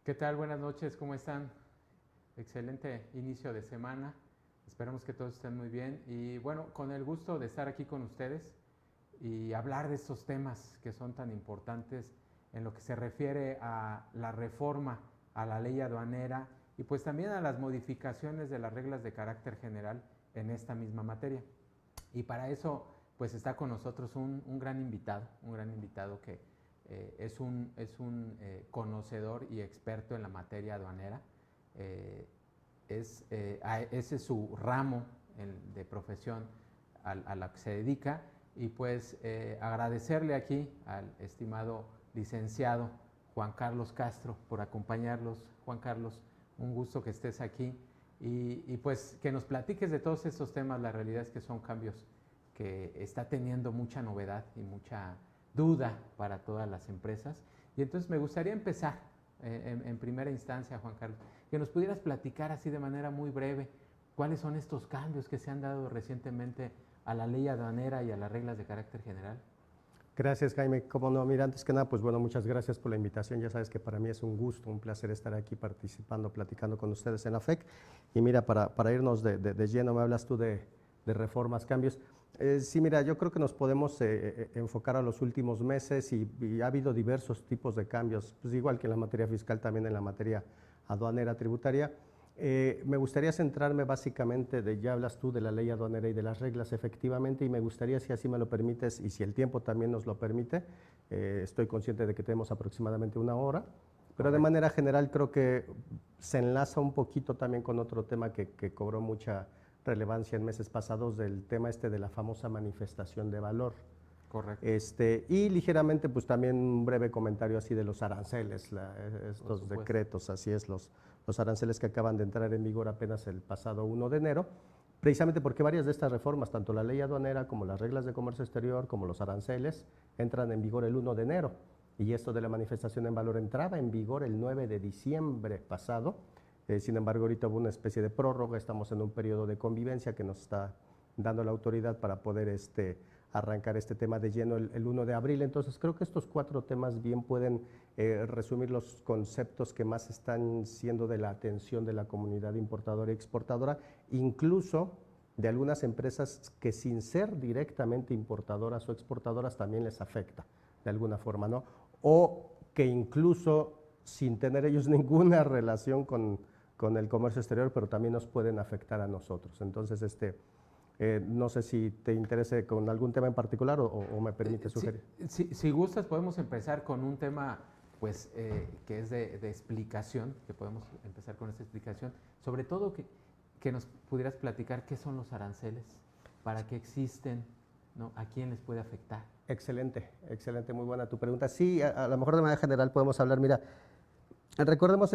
¿Qué tal? Buenas noches, ¿cómo están? Excelente inicio de semana. Esperamos que todos estén muy bien. Y bueno, con el gusto de estar aquí con ustedes y hablar de estos temas que son tan importantes en lo que se refiere a la reforma a la ley aduanera y pues también a las modificaciones de las reglas de carácter general en esta misma materia. Y para eso pues está con nosotros un gran invitado que es un conocedor y experto en la materia aduanera. Ese es su ramo de profesión a la que se dedica y pues agradecerle aquí al estimado licenciado Juan Carlos Castro por acompañarlos. Juan Carlos, un gusto que estés aquí y pues que nos platiques de todos estos temas. La realidad es que son cambios que está teniendo mucha novedad y mucha duda para todas las empresas. Y entonces me gustaría empezar en primera instancia, Juan Carlos, que nos pudieras platicar así de manera muy breve cuáles son estos cambios que se han dado recientemente a la ley aduanera y a las reglas de carácter general. Gracias, Jaime. Como no, mira, antes que nada, pues bueno, muchas gracias por la invitación. Ya sabes que para mí es un gusto, un placer estar aquí participando, platicando con ustedes en la FEC. Y mira, para irnos de lleno, me hablas tú de reformas, cambios. Sí, mira, yo creo que nos podemos enfocar a los últimos meses y ha habido diversos tipos de cambios, pues igual que en la materia fiscal, también en la materia aduanera tributaria. Me gustaría centrarme básicamente, ya hablas tú de la ley aduanera y de las reglas efectivamente, y me gustaría, si así me lo permites y si el tiempo también nos lo permite, estoy consciente de que tenemos aproximadamente una hora, pero de manera general creo que se enlaza un poquito también con otro tema que cobró mucha relevancia en meses pasados, del tema de la famosa manifestación de valor. Correcto. Y ligeramente pues también un breve comentario así de los aranceles, estos decretos, así es, los aranceles que acaban de entrar en vigor apenas el pasado 1 de enero, precisamente porque varias de estas reformas, tanto la ley aduanera como las reglas de comercio exterior, como los aranceles, entran en vigor el 1 de enero. Y esto de la manifestación en valor entraba en vigor el 9 de diciembre pasado. Sin embargo, ahorita hubo una especie de prórroga, estamos en un periodo de convivencia que nos está dando la autoridad para poder arrancar este tema de lleno el 1 de abril. Entonces, creo que estos 4 temas bien pueden resumir los conceptos que más están siendo de la atención de la comunidad importadora y exportadora, incluso de algunas empresas que sin ser directamente importadoras o exportadoras también les afecta de alguna forma, ¿no? O que incluso sin tener ellos ninguna relación con el comercio exterior, pero también nos pueden afectar a nosotros. Entonces, no sé si te interese con algún tema en particular o me permite sugerir. Si gustas, podemos empezar con un tema pues, que es de explicación, que podemos empezar con esta explicación, sobre todo que nos pudieras platicar qué son los aranceles, para qué existen, ¿no? ¿A quién les puede afectar? Excelente, muy buena tu pregunta. Sí, a lo mejor de manera general podemos hablar, mira, recordemos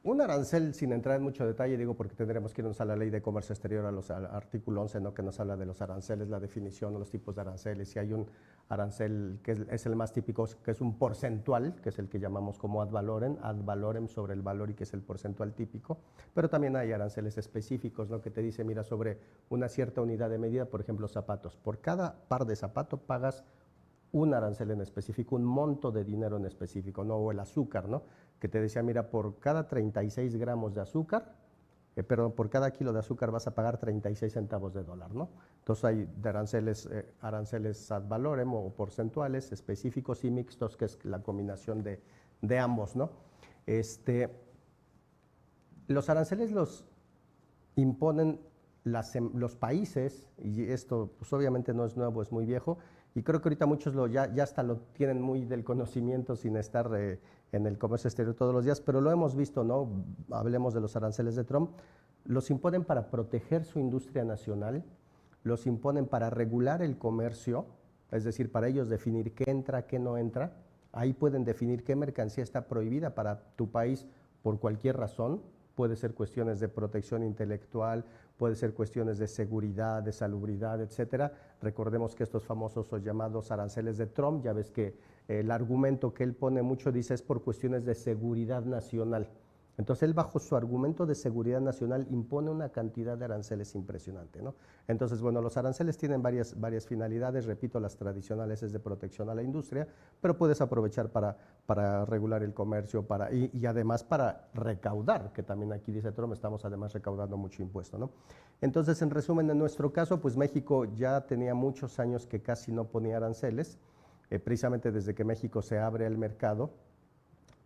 Un arancel, sin entrar en mucho detalle, digo porque tendremos que irnos a la Ley de Comercio Exterior, al artículo 11, ¿no? Que nos habla de los aranceles, la definición, los tipos de aranceles. Si hay un arancel que es el más típico, que es un porcentual, que es el que llamamos como ad valorem sobre el valor y que es el porcentual típico, pero también hay aranceles específicos, ¿no? Que te dice, mira, sobre una cierta unidad de medida, por ejemplo, zapatos. Por cada par de zapatos pagas un arancel en específico, un monto de dinero en específico, ¿no? O el azúcar, ¿no? Que te decía, mira, por cada 36 gramos de azúcar, pero por cada kilo de azúcar vas a pagar 36 centavos de dólar, ¿no? Entonces hay de aranceles ad valorem o porcentuales, específicos y mixtos, que es la combinación de ambos, ¿no? Los aranceles los imponen los países, y esto pues obviamente no es nuevo, es muy viejo, y creo que ahorita muchos ya hasta lo tienen muy del conocimiento sin estar en el comercio exterior todos los días, pero lo hemos visto, ¿no? Hablemos de los aranceles de Trump. Los imponen para proteger su industria nacional, los imponen para regular el comercio, es decir, para ellos definir qué entra, qué no entra. Ahí pueden definir qué mercancía está prohibida para tu país por cualquier razón. Puede ser cuestiones de protección intelectual, puede ser cuestiones de seguridad, de salubridad, etcétera. Recordemos que estos famosos o llamados aranceles de Trump, ya ves que el argumento que él pone mucho, dice, es por cuestiones de seguridad nacional. Entonces él, bajo su argumento de seguridad nacional, impone una cantidad de aranceles impresionante, ¿no? Entonces, bueno, los aranceles tienen varias finalidades, repito, las tradicionales es de protección a la industria, pero puedes aprovechar para regular el comercio y además para recaudar, que también aquí dice Trump, estamos además recaudando mucho impuesto, ¿no? Entonces, en resumen, en nuestro caso, pues México ya tenía muchos años que casi no ponía aranceles, precisamente desde que México se abre al mercado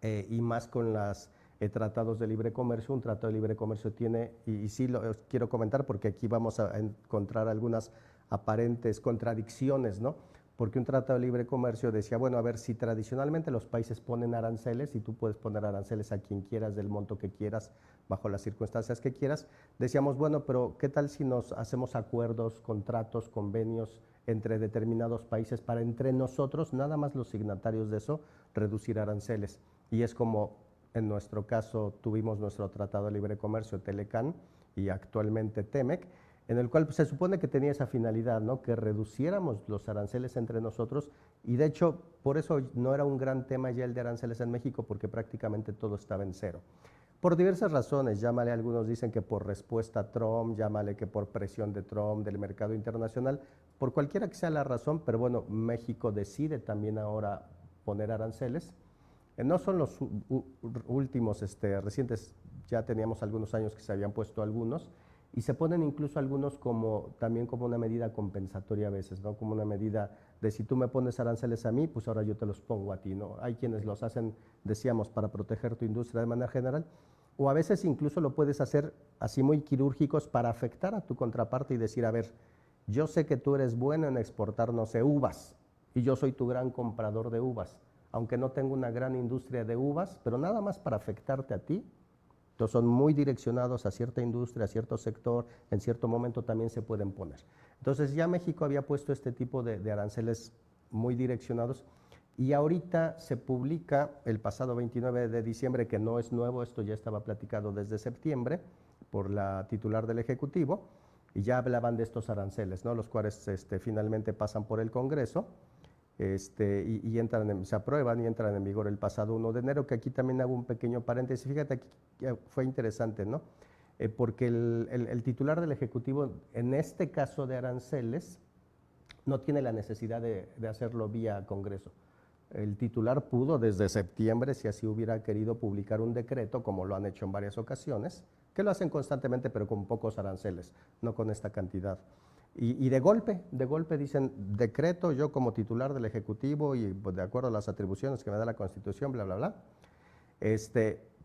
y más con las tratados de libre comercio. Un tratado de libre comercio tiene, y sí lo quiero comentar porque aquí vamos a encontrar algunas aparentes contradicciones, ¿no? Porque un tratado de libre comercio decía, bueno, a ver, si tradicionalmente los países ponen aranceles y tú puedes poner aranceles a quien quieras del monto que quieras, bajo las circunstancias que quieras, decíamos, bueno, pero ¿qué tal si nos hacemos acuerdos, contratos, convenios entre determinados países para entre nosotros, nada más los signatarios de eso, reducir aranceles? Y es como en nuestro caso tuvimos nuestro Tratado de Libre Comercio, Telecan, y actualmente TEMEC, en el cual pues, se supone que tenía esa finalidad, ¿no? Que reduciéramos los aranceles entre nosotros, y de hecho por eso no era un gran tema ya el de aranceles en México, porque prácticamente todo estaba en cero. Por diversas razones, llámale, algunos dicen que por respuesta a Trump, llámale que por presión de Trump, del mercado internacional, por cualquiera que sea la razón, pero bueno, México decide también ahora poner aranceles. No son los últimos recientes, ya teníamos algunos años que se habían puesto algunos, y se ponen incluso algunos también como una medida compensatoria a veces, ¿no? Como una medida de si tú me pones aranceles a mí, pues ahora yo te los pongo a ti, ¿no? Hay quienes los hacen, decíamos, para proteger tu industria de manera general, o a veces incluso lo puedes hacer así muy quirúrgicos para afectar a tu contraparte y decir, a ver, yo sé que tú eres bueno en exportar, no sé, uvas, y yo soy tu gran comprador de uvas, aunque no tengo una gran industria de uvas, pero nada más para afectarte a ti. Entonces son muy direccionados a cierta industria, a cierto sector, en cierto momento también se pueden poner. Entonces ya México había puesto este tipo de aranceles muy direccionados, y ahorita se publica el pasado 29 de diciembre, que no es nuevo, esto ya estaba platicado desde septiembre por la titular del Ejecutivo, y ya hablaban de estos aranceles, ¿no? Los cuales finalmente pasan por el Congreso. Y se aprueban y entran en vigor el pasado 1 de enero, que aquí también hago un pequeño paréntesis. Fíjate, aquí fue interesante, ¿no? Porque el titular del Ejecutivo, en este caso de aranceles, no tiene la necesidad de hacerlo vía Congreso. El titular pudo desde septiembre, si así hubiera querido, publicar un decreto, como lo han hecho en varias ocasiones, que lo hacen constantemente, pero con pocos aranceles, no con esta cantidad. Y de golpe dicen, decreto yo como titular del Ejecutivo y pues, de acuerdo a las atribuciones que me da la Constitución, bla, bla, bla,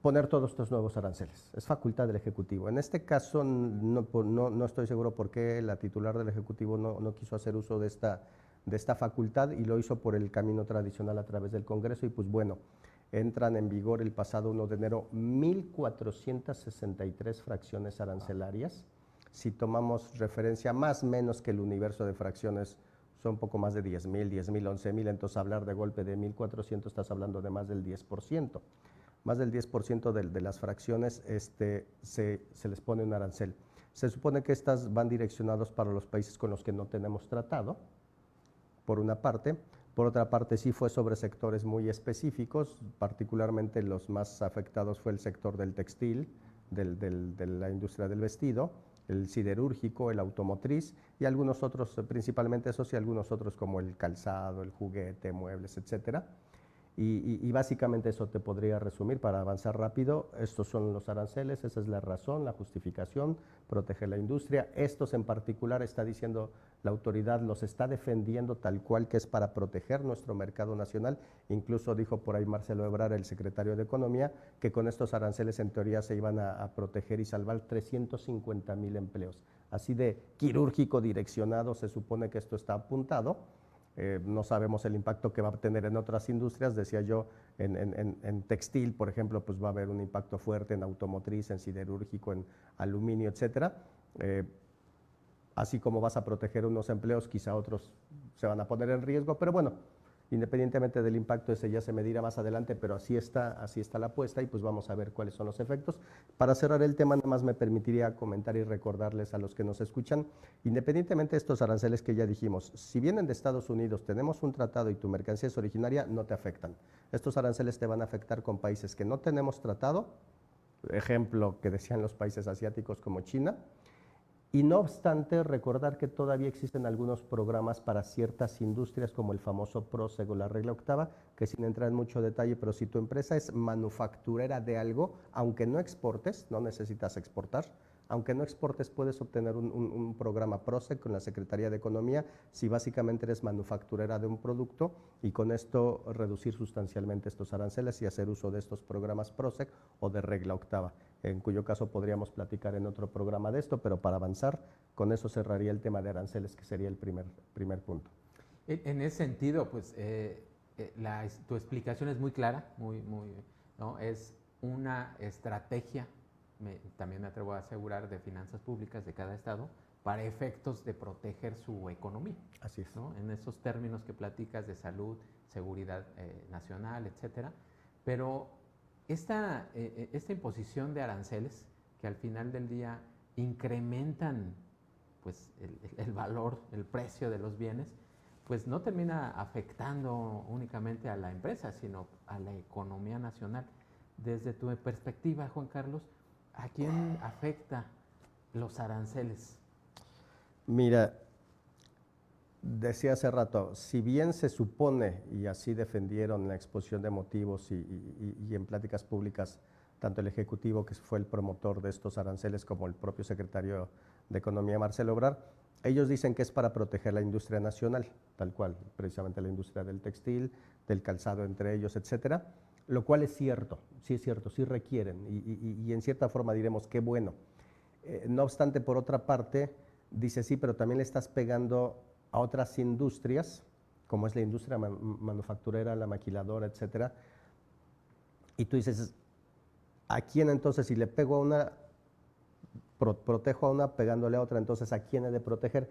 poner todos estos nuevos aranceles. Es facultad del Ejecutivo. En este caso no estoy seguro por qué la titular del Ejecutivo no quiso hacer uso de esta facultad y lo hizo por el camino tradicional a través del Congreso, y pues bueno, entran en vigor el pasado 1 de enero 1,463 fracciones arancelarias. Si tomamos referencia más o menos que el universo de fracciones son un poco más de 10,000, 11,000, entonces hablar de golpe de 1,400 estás hablando de más del 10%. más del 10% de las fracciones se les pone un arancel. Se supone que estas van direccionados para los países con los que no tenemos tratado, por una parte. Por otra parte, sí fue sobre sectores muy específicos, particularmente los más afectados fue el sector del textil, de la industria del vestido, el siderúrgico, el automotriz y algunos otros, principalmente esos y algunos otros como el calzado, el juguete, muebles, etcétera. Y básicamente eso te podría resumir para avanzar rápido. Estos son los aranceles, esa es la razón, la justificación, proteger la industria. Estos en particular está diciendo la autoridad, los está defendiendo tal cual que es para proteger nuestro mercado nacional. Incluso dijo por ahí Marcelo Ebrard, el secretario de Economía, que con estos aranceles en teoría se iban a proteger y salvar 350,000 empleos. Así de quirúrgico direccionado se supone que esto está apuntado. No sabemos el impacto que va a tener en otras industrias, decía yo, en textil, por ejemplo, pues va a haber un impacto fuerte en automotriz, en siderúrgico, en aluminio, etcétera. Así como vas a proteger unos empleos, quizá otros se van a poner en riesgo, pero bueno, independientemente del impacto ese ya se medirá más adelante, pero así está la apuesta y pues vamos a ver cuáles son los efectos. Para cerrar el tema, nada más me permitiría comentar y recordarles a los que nos escuchan, independientemente de estos aranceles que ya dijimos, si vienen de Estados Unidos, tenemos un tratado y tu mercancía es originaria, no te afectan. Estos aranceles te van a afectar con países que no tenemos tratado, ejemplo que decían los países asiáticos como China. Y no obstante, recordar que todavía existen algunos programas para ciertas industrias como el famoso PROSEG o la regla octava, que sin entrar en mucho detalle, pero si tu empresa es manufacturera de algo, aunque no exportes, no necesitas exportar, aunque no exportes puedes obtener un programa PROSEG con la Secretaría de Economía si básicamente eres manufacturera de un producto y con esto reducir sustancialmente estos aranceles y hacer uso de estos programas PROSEG o de regla octava, en cuyo caso podríamos platicar en otro programa de esto, pero para avanzar, con eso cerraría el tema de aranceles, que sería el primer punto. En ese sentido, pues tu explicación es muy clara, ¿no? Es una estrategia, también me atrevo a asegurar, de finanzas públicas de cada estado para efectos de proteger su economía. Así es. ¿No? En esos términos que platicas de salud, seguridad nacional, etcétera. Pero esta imposición de aranceles, que al final del día incrementan pues, el valor, el precio de los bienes, pues no termina afectando únicamente a la empresa, sino a la economía nacional. Desde tu perspectiva, Juan Carlos, ¿a quién afecta los aranceles? Mira, decía hace rato, si bien se supone, y así defendieron en la exposición de motivos y en pláticas públicas, tanto el Ejecutivo, que fue el promotor de estos aranceles, como el propio secretario de Economía, Marcelo Ebrard, ellos dicen que es para proteger la industria nacional, tal cual, precisamente la industria del textil, del calzado entre ellos, etcétera, lo cual es cierto, sí requieren, y en cierta forma diremos qué bueno. No obstante, por otra parte, dice sí, pero también le estás pegando a otras industrias, como es la industria manufacturera, la maquiladora, etcétera, y tú dices, ¿a quién entonces si le pego a una, protejo a una pegándole a otra, entonces ¿a quién he de proteger?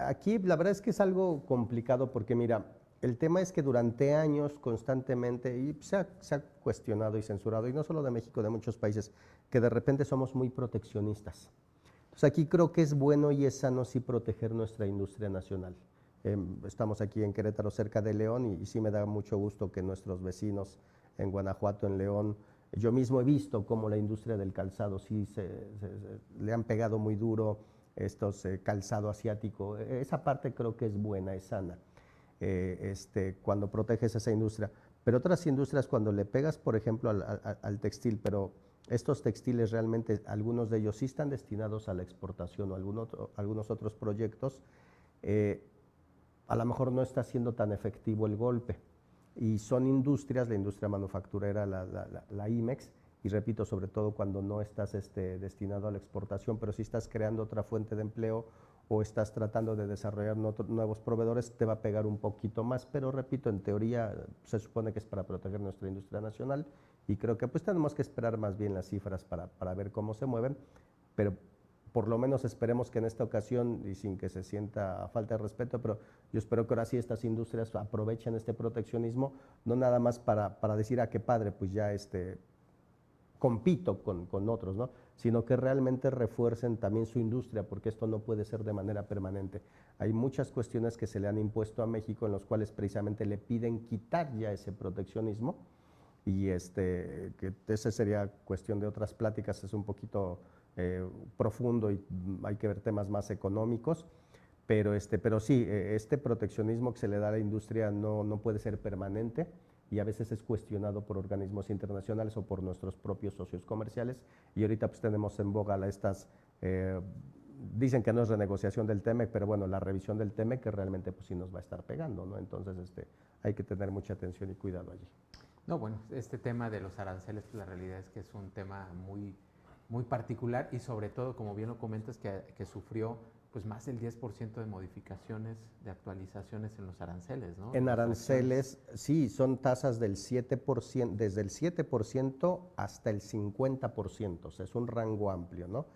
Aquí la verdad es que es algo complicado porque mira, el tema es que durante años constantemente, y se ha cuestionado y censurado, y no solo de México, de muchos países, que de repente somos muy proteccionistas. Entonces aquí creo que es bueno y es sano sí proteger nuestra industria nacional. Estamos aquí en Querétaro, cerca de León, y sí me da mucho gusto que nuestros vecinos en Guanajuato, en León, yo mismo he visto cómo la industria del calzado sí le han pegado muy duro estos calzado asiático. Esa parte creo que es buena, es sana, cuando proteges esa industria. Pero otras industrias, cuando le pegas, por ejemplo, al textil, pero estos textiles realmente, algunos de ellos sí están destinados a la exportación o algunos otros proyectos, a lo mejor no está siendo tan efectivo el golpe. Y son industrias, la industria manufacturera, la IMEX, y repito, sobre todo cuando no estás destinado a la exportación, pero si estás creando otra fuente de empleo o estás tratando de desarrollar nuevos proveedores, te va a pegar un poquito más, pero repito, en teoría se supone que es para proteger nuestra industria nacional y creo que pues tenemos que esperar más bien las cifras para ver cómo se mueven, pero por lo menos esperemos que en esta ocasión, y sin que se sienta falta de respeto, pero yo espero que ahora sí estas industrias aprovechen este proteccionismo, no nada más para decir, qué padre, pues ya compito con otros, ¿no? Sino que realmente refuercen también su industria, porque esto no puede ser de manera permanente. Hay muchas cuestiones que se le han impuesto a México en los cuales precisamente le piden quitar ya ese proteccionismo, y que esa sería cuestión de otras pláticas, es un poquito profundo y hay que ver temas más económicos, pero sí, este proteccionismo que se le da a la industria no puede ser permanente, y a veces es cuestionado por organismos internacionales o por nuestros propios socios comerciales, y ahorita pues tenemos en boga dicen que no es renegociación del TEMEC, pero bueno, la revisión del TEMEC que realmente pues sí nos va a estar pegando, ¿no? Entonces hay que tener mucha atención y cuidado allí. No, bueno, este tema de los aranceles, pues la realidad es que es un tema muy, muy particular y sobre todo, como bien lo comentas, que sufrió pues más del 10% de modificaciones, de actualizaciones en los aranceles, ¿no? En aranceles, sí, son tasas del 7%, desde el 7% hasta el 50%, o sea, es un rango amplio, ¿no?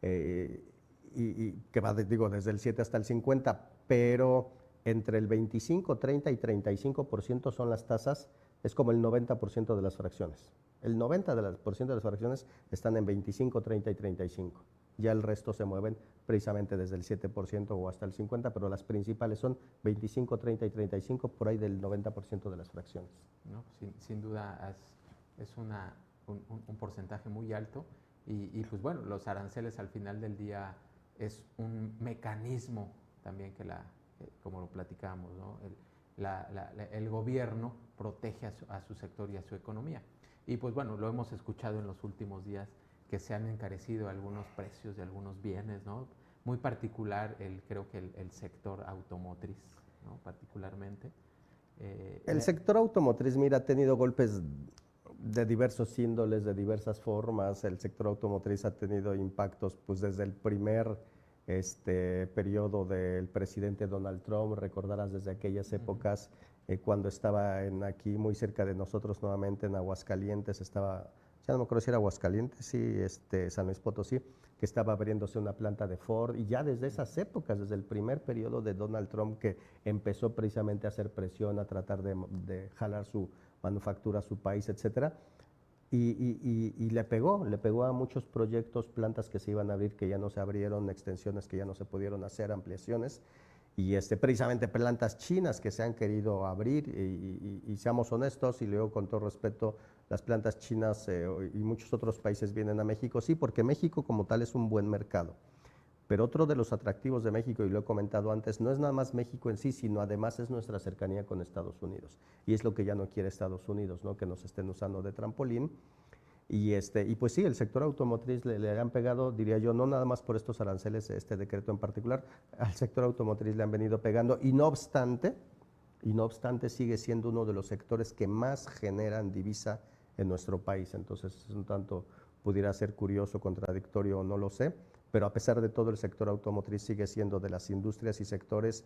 Y que va, digo, desde el 7 hasta el 50, pero entre el 25, 30 y 35% son las tasas, es como el 90% de las fracciones. El 90% de las fracciones están en 25, 30 y 35. Ya el resto se mueven precisamente desde el 7% o hasta el 50%, pero las principales son 25, 30 y 35, por ahí del 90% de las fracciones. ¿No? Sin duda es un porcentaje muy alto y pues bueno, los aranceles al final del día es un mecanismo también como lo platicamos, ¿no? El gobierno protege a su sector y a su economía. Y pues bueno, lo hemos escuchado en los últimos días, que se han encarecido algunos precios de algunos bienes, ¿no? Muy particular, creo que el sector automotriz, ¿no? Particularmente. El sector automotriz, mira, ha tenido golpes de diversos índoles, de diversas formas. El sector automotriz ha tenido impactos pues desde el primer periodo del presidente Donald Trump, recordarás desde aquellas épocas, cuando estaba aquí muy cerca de nosotros nuevamente en Aguascalientes, ya no me acuerdo si era Aguascalientes, sí, San Luis Potosí, que estaba abriéndose una planta de Ford, y ya desde esas épocas, desde el primer periodo de Donald Trump, que empezó precisamente a hacer presión, a tratar de jalar su manufactura a su país, etcétera, y le pegó a muchos proyectos, plantas que se iban a abrir, que ya no se abrieron, extensiones que ya no se pudieron hacer, ampliaciones, y precisamente plantas chinas que se han querido abrir, y seamos honestos, y luego con todo respeto, las plantas chinas y muchos otros países vienen a México, sí, porque México como tal es un buen mercado, pero otro de los atractivos de México, y lo he comentado antes, no es nada más México en sí, sino además es nuestra cercanía con Estados Unidos, y es lo que ya no quiere Estados Unidos, ¿no? Que nos estén usando de trampolín. Y pues sí, el sector automotriz le han pegado, diría yo, no nada más por estos aranceles, este decreto en particular, al sector automotriz le han venido pegando, y no obstante sigue siendo uno de los sectores que más generan divisa en nuestro país. Entonces, un tanto pudiera ser curioso, contradictorio, no lo sé, pero a pesar de todo, el sector automotriz sigue siendo de las industrias y sectores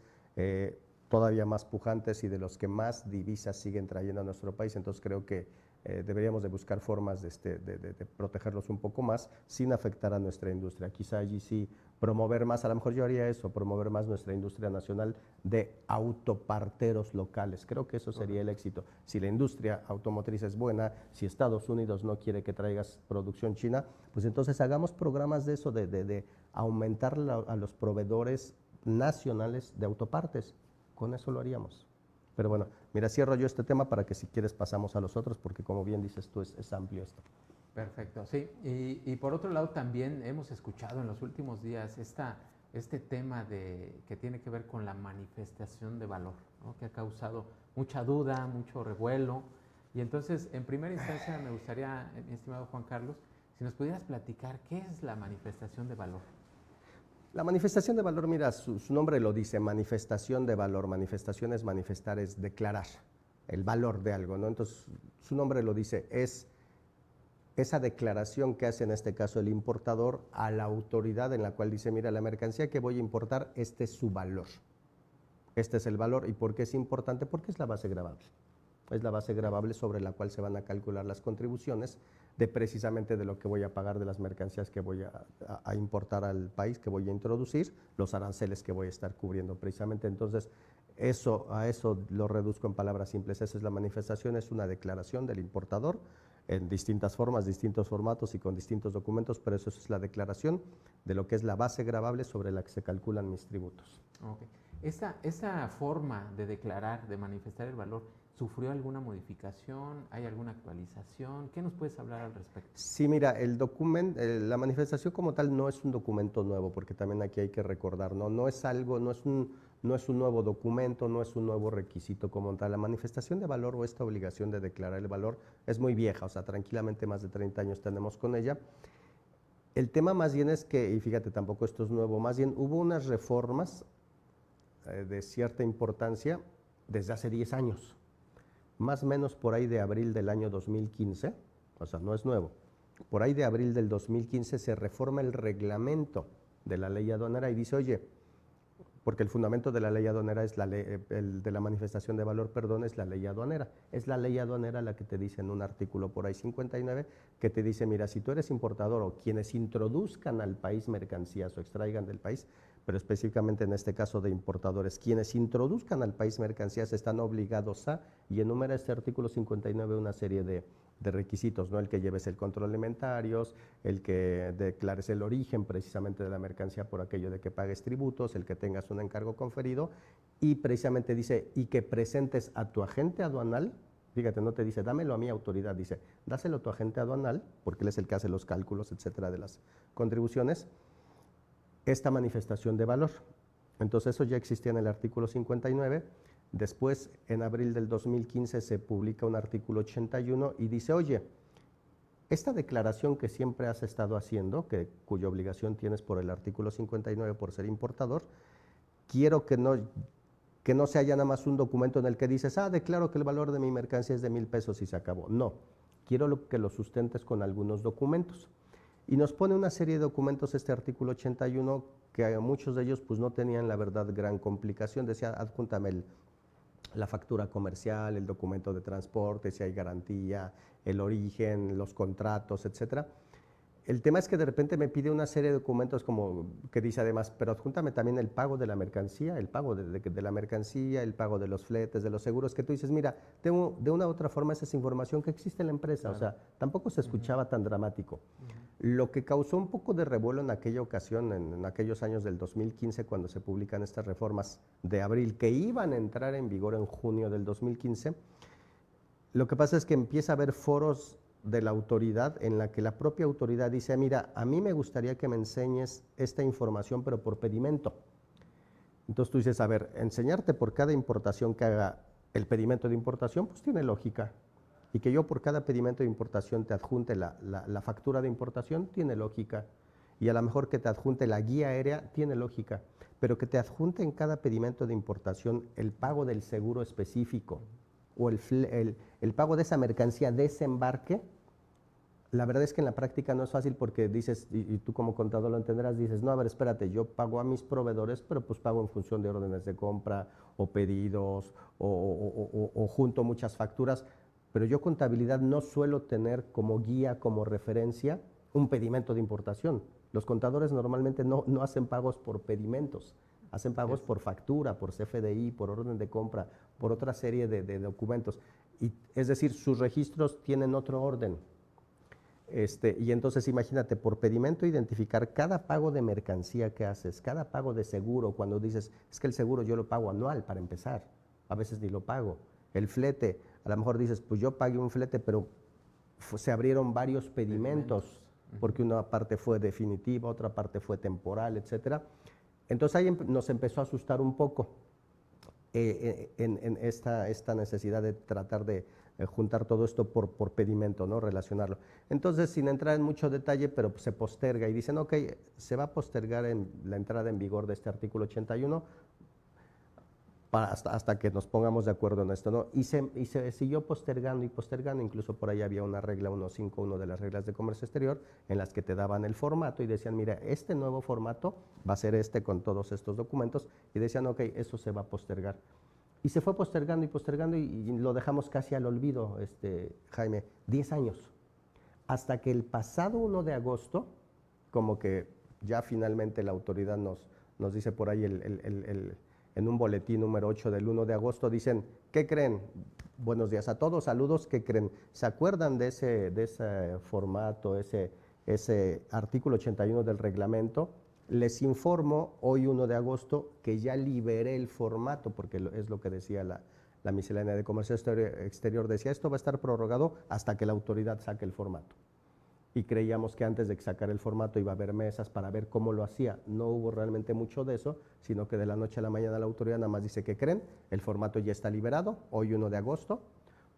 todavía más pujantes y de los que más divisas siguen trayendo a nuestro país. Entonces, creo que deberíamos de buscar formas de protegerlos un poco más sin afectar a nuestra industria. Quizá allí sí promover más, a lo mejor yo haría eso, promover más nuestra industria nacional de autoparteros locales. Creo que eso sería el éxito. Si la industria automotriz es buena, si Estados Unidos no quiere que traigas producción china, pues entonces hagamos programas de eso, de aumentar a los proveedores nacionales de autopartes. Con eso lo haríamos. Pero bueno, mira, cierro yo este tema para que si quieres pasamos a los otros, porque como bien dices tú, es amplio esto. Perfecto, sí. Y por otro lado también hemos escuchado en los últimos días este tema que tiene que ver con la manifestación de valor, ¿no? Que ha causado mucha duda, mucho revuelo. Y entonces, en primera instancia, me gustaría, mi estimado Juan Carlos, si nos pudieras platicar qué es la manifestación de valor. La manifestación de valor, mira, su nombre lo dice, manifestación de valor. Manifestación es manifestar, es declarar el valor de algo, ¿no? Entonces, su nombre lo dice, es esa declaración que hace en este caso el importador a la autoridad, en la cual dice, mira, la mercancía que voy a importar, este es su valor. Este es el valor. ¿Y por qué es importante? Porque es la base gravable. Es la base gravable sobre la cual se van a calcular las contribuciones precisamente de lo que voy a pagar de las mercancías que voy a importar al país, que voy a introducir, los aranceles que voy a estar cubriendo precisamente. Entonces, a eso lo reduzco en palabras simples. Esa es la manifestación, es una declaración del importador en distintas formas, distintos formatos y con distintos documentos, pero eso es la declaración de lo que es la base gravable sobre la que se calculan mis tributos. Okay. ¿Esa forma de declarar, de manifestar el valor, sufrió alguna modificación? ¿Hay alguna actualización? ¿Qué nos puedes hablar al respecto? Sí, mira, el documento, la manifestación como tal no es un documento nuevo, porque también aquí hay que recordar, no es algo, no es un nuevo documento, no es un nuevo requisito como tal. La manifestación de valor o esta obligación de declarar el valor es muy vieja, o sea, tranquilamente más de 30 años tenemos con ella. El tema más bien es que, y fíjate, tampoco esto es nuevo, más bien hubo unas reformas de cierta importancia desde hace 10 años, más o menos por ahí de abril del año 2015, o sea, no es nuevo, por ahí de abril del 2015 se reforma el reglamento de la ley aduanera y dice, oye, porque el fundamento de la ley aduanera es de la manifestación de valor, perdón, es la ley aduanera. Es la ley aduanera la que te dice en un artículo por ahí 59, que te dice, mira, si tú eres importador o quienes introduzcan al país mercancías o extraigan del país, pero específicamente en este caso de importadores, quienes introduzcan al país mercancías están obligados a, y enumera este artículo 59 una serie de requisitos, ¿no? El que lleves el control alimentarios, el que declares el origen precisamente de la mercancía por aquello de que pagues tributos, el que tengas un encargo conferido y precisamente dice, y que presentes a tu agente aduanal, fíjate, no te dice, dámelo a mi autoridad, dice, dáselo a tu agente aduanal, porque él es el que hace los cálculos, etcétera, de las contribuciones, esta manifestación de valor. Entonces eso ya existía en el artículo 59. Después, en abril del 2015, se publica un artículo 81 y dice, oye, esta declaración que siempre has estado haciendo, cuya obligación tienes por el artículo 59 por ser importador, quiero que no sea ya nada más un documento en el que dices, declaro que el valor de mi mercancía es de 1,000 pesos y se acabó. No, quiero que lo sustentes con algunos documentos. Y nos pone una serie de documentos este artículo 81 que muchos de ellos pues no tenían la verdad gran complicación. Decía, adjúntame la factura comercial, el documento de transporte, si hay garantía, el origen, los contratos, etcétera. El tema es que de repente me pide una serie de documentos como que dice además, pero adjúntame también el pago de la mercancía, el pago de la mercancía, el pago de los fletes, de los seguros, que tú dices, mira, de una u otra forma esa es información que existe en la empresa, claro. O sea, tampoco se escuchaba tan dramático. Lo que causó un poco de revuelo en aquella ocasión, en aquellos años del 2015, cuando se publican estas reformas de abril, que iban a entrar en vigor en junio del 2015, lo que pasa es que empieza a haber foros de la autoridad en la que la propia autoridad dice, mira, a mí me gustaría que me enseñes esta información, pero por pedimento. Entonces tú dices, a ver, enseñarte por cada importación que haga el pedimento de importación, pues tiene lógica. Y que yo por cada pedimento de importación te adjunte la factura de importación, tiene lógica. Y a lo mejor que te adjunte la guía aérea, tiene lógica. Pero que te adjunte en cada pedimento de importación el pago del seguro específico o el pago de esa mercancía de desembarque, la verdad es que en la práctica no es fácil porque dices, y tú como contador lo entenderás, dices, no, a ver, espérate, yo pago a mis proveedores, pero pues pago en función de órdenes de compra o pedidos o junto muchas facturas, pero yo contabilidad no suelo tener como guía, como referencia, un pedimento de importación. Los contadores normalmente no hacen pagos por pedimentos, hacen pagos por factura, por CFDI, por orden de compra, por otra serie de documentos. Y, es decir, sus registros tienen otro orden. Y entonces imagínate, por pedimento identificar cada pago de mercancía que haces, cada pago de seguro, cuando dices, es que el seguro yo lo pago anual para empezar, a veces ni lo pago. El flete, a lo mejor dices, pues yo pagué un flete, pero se abrieron varios pedimentos, porque una parte fue definitiva, otra parte fue temporal, etcétera. Entonces ahí nos empezó a asustar un poco en esta necesidad de tratar de juntar todo esto por pedimento, ¿no? Relacionarlo. Entonces, sin entrar en mucho detalle, pero se posterga y dicen, ok, se va a postergar la entrada en vigor de este artículo 81 hasta que nos pongamos de acuerdo en esto, ¿no? Y se siguió postergando y postergando, incluso por ahí había una regla 151 de las reglas de comercio exterior en las que te daban el formato y decían, mira, este nuevo formato va a ser con todos estos documentos, y decían, ok, eso se va a postergar. Y se fue postergando y postergando y lo dejamos casi al olvido, Jaime, 10 años. Hasta que el pasado 1 de agosto, como que ya finalmente la autoridad nos dice por ahí en un boletín número 8 del 1 de agosto, dicen, ¿qué creen? Buenos días a todos, saludos, ¿qué creen? ¿Se acuerdan de ese formato, ese artículo 81 del reglamento? Les informo hoy 1 de agosto que ya liberé el formato, porque es lo que decía la miscelánea de comercio exterior, decía, esto va a estar prorrogado hasta que la autoridad saque el formato. Y creíamos que antes de que sacara el formato iba a haber mesas para ver cómo lo hacía. No hubo realmente mucho de eso, sino que de la noche a la mañana la autoridad nada más dice que creen, el formato ya está liberado, hoy 1 de agosto,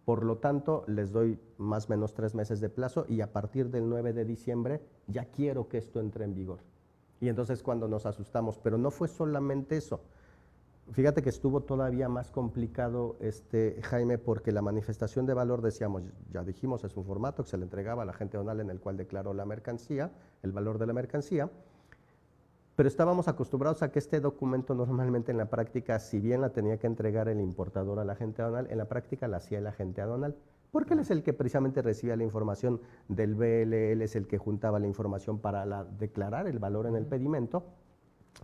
por lo tanto les doy más o menos 3 meses de plazo y a partir del 9 de diciembre ya quiero que esto entre en vigor. Y entonces cuando nos asustamos, pero no fue solamente eso. Fíjate que estuvo todavía más complicado, Jaime, porque la manifestación de valor, decíamos, ya dijimos, es un formato que se le entregaba a la agente aduanal en el cual declaró la mercancía, el valor de la mercancía, pero estábamos acostumbrados a que este documento normalmente en la práctica, si bien la tenía que entregar el importador a la agente aduanal, en la práctica la hacía el agente aduanal, porque él es el que precisamente recibía la información del BL, él es el que juntaba la información para declarar el valor en el pedimento,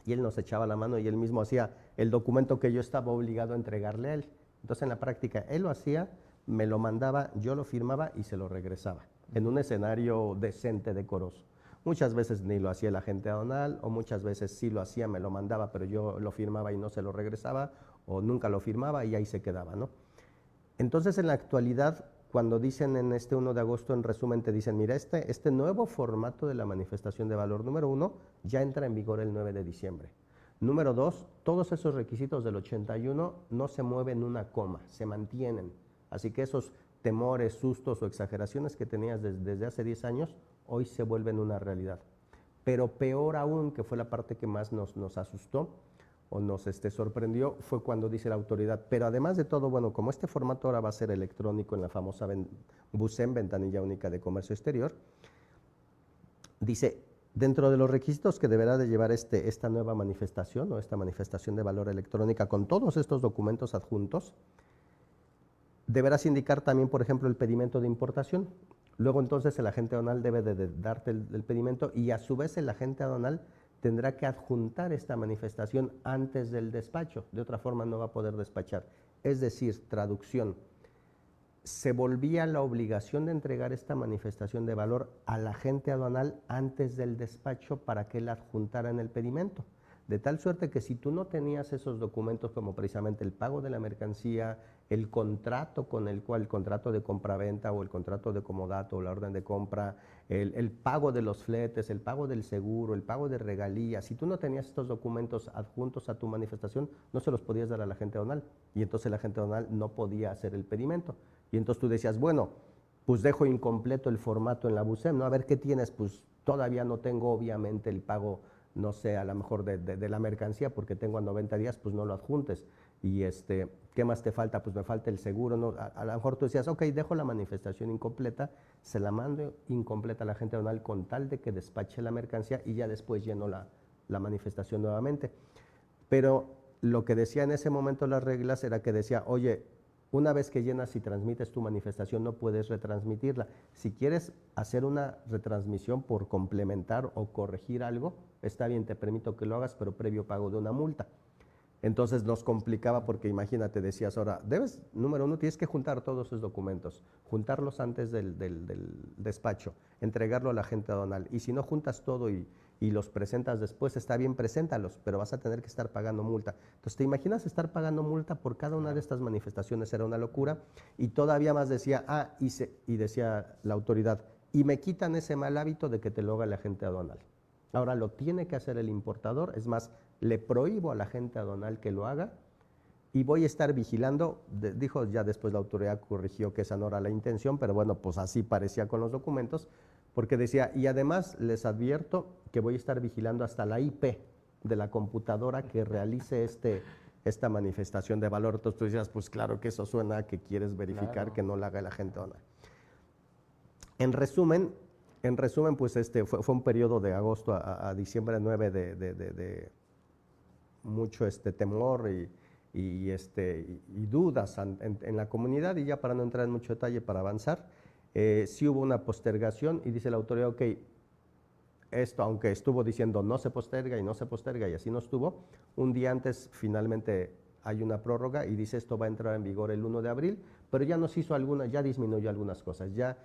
y él nos echaba la mano y él mismo hacía el documento que yo estaba obligado a entregarle a él. Entonces en la práctica él lo hacía, me lo mandaba, yo lo firmaba y se lo regresaba, en un escenario decente, decoroso. Muchas veces ni lo hacía el agente aduanal, o muchas veces sí lo hacía, me lo mandaba, pero yo lo firmaba y no se lo regresaba, o nunca lo firmaba y ahí se quedaba, ¿no? Entonces en la actualidad, cuando dicen en este 1 de agosto, en resumen, te dicen, mira, este nuevo formato de la manifestación de valor número 1 ya entra en vigor el 9 de diciembre. Número 2, todos esos requisitos del 81 no se mueven una coma, se mantienen. Así que esos temores, sustos o exageraciones que tenías desde hace 10 años, hoy se vuelven una realidad. Pero peor aún, que fue la parte que más nos asustó, o nos sorprendió, fue cuando dice la autoridad, pero además de todo, bueno, como este formato ahora va a ser electrónico en la famosa BUSEM, Ventanilla Única de Comercio Exterior, dice, dentro de los requisitos que deberá de llevar esta nueva manifestación, o esta manifestación de valor electrónica con todos estos documentos adjuntos, deberás indicar también, por ejemplo, el pedimento de importación. Luego entonces el agente aduanal debe de darte el pedimento y a su vez el agente aduanal tendrá que adjuntar esta manifestación antes del despacho, de otra forma no va a poder despachar. Es decir, traducción, se volvía la obligación de entregar esta manifestación de valor al agente aduanal antes del despacho para que él adjuntara en el pedimento. De tal suerte que si tú no tenías esos documentos como precisamente el pago de la mercancía, el contrato con el cual, el contrato de compraventa o el contrato de comodato o la orden de compra, el pago de los fletes, el pago del seguro, el pago de regalías, si tú no tenías estos documentos adjuntos a tu manifestación, no se los podías dar al agente aduanal y entonces el agente aduanal no podía hacer el pedimento. Y entonces tú decías, bueno, pues dejo incompleto el formato en la BUSEM, ¿no? A ver qué tienes, pues todavía no tengo obviamente el pago, no sé, a lo mejor de la mercancía, porque tengo a 90 días, pues no lo adjuntes. Y ¿qué más te falta? Pues me falta el seguro, ¿no? A lo mejor tú decías, ok, dejo la manifestación incompleta, se la mando incompleta a la agente aduanal con tal de que despache la mercancía y ya después lleno la manifestación nuevamente. Pero lo que decía en ese momento las reglas era que decía, oye, una vez que llenas y transmites tu manifestación no puedes retransmitirla. Si quieres hacer una retransmisión por complementar o corregir algo, está bien, te permito que lo hagas, pero previo pago de una multa. Entonces nos complicaba porque imagínate, decías ahora, número 1, tienes que juntar todos esos documentos, juntarlos antes del despacho, entregarlo a la agente aduanal. Y si no juntas todo y los presentas después, está bien, preséntalos, pero vas a tener que estar pagando multa. Entonces, ¿te imaginas estar pagando multa por cada una de estas manifestaciones? Era una locura. Y todavía más decía, y decía la autoridad, y me quitan ese mal hábito de que te lo haga la agente aduanal. Ahora lo tiene que hacer el importador, es más, le prohíbo a la agente aduanal que lo haga y voy a estar vigilando, dijo ya después la autoridad corrigió que esa no era la intención, pero bueno, pues así parecía con los documentos, porque decía, y además les advierto que voy a estar vigilando hasta la IP de la computadora que realice esta manifestación de valor. Entonces tú decías, pues claro que eso suena a que quieres verificar claro, que no la haga la agente aduanal. En resumen, pues fue un periodo de agosto a diciembre 9 de mucho temor y dudas en la comunidad, y ya para no entrar en mucho detalle, para avanzar, sí hubo una postergación y dice la autoridad, ok, esto, aunque estuvo diciendo no se posterga y no se posterga y así no estuvo, un día antes finalmente hay una prórroga y dice esto va a entrar en vigor el 1 de abril, pero ya nos hizo algunas, ya disminuyó algunas cosas, ya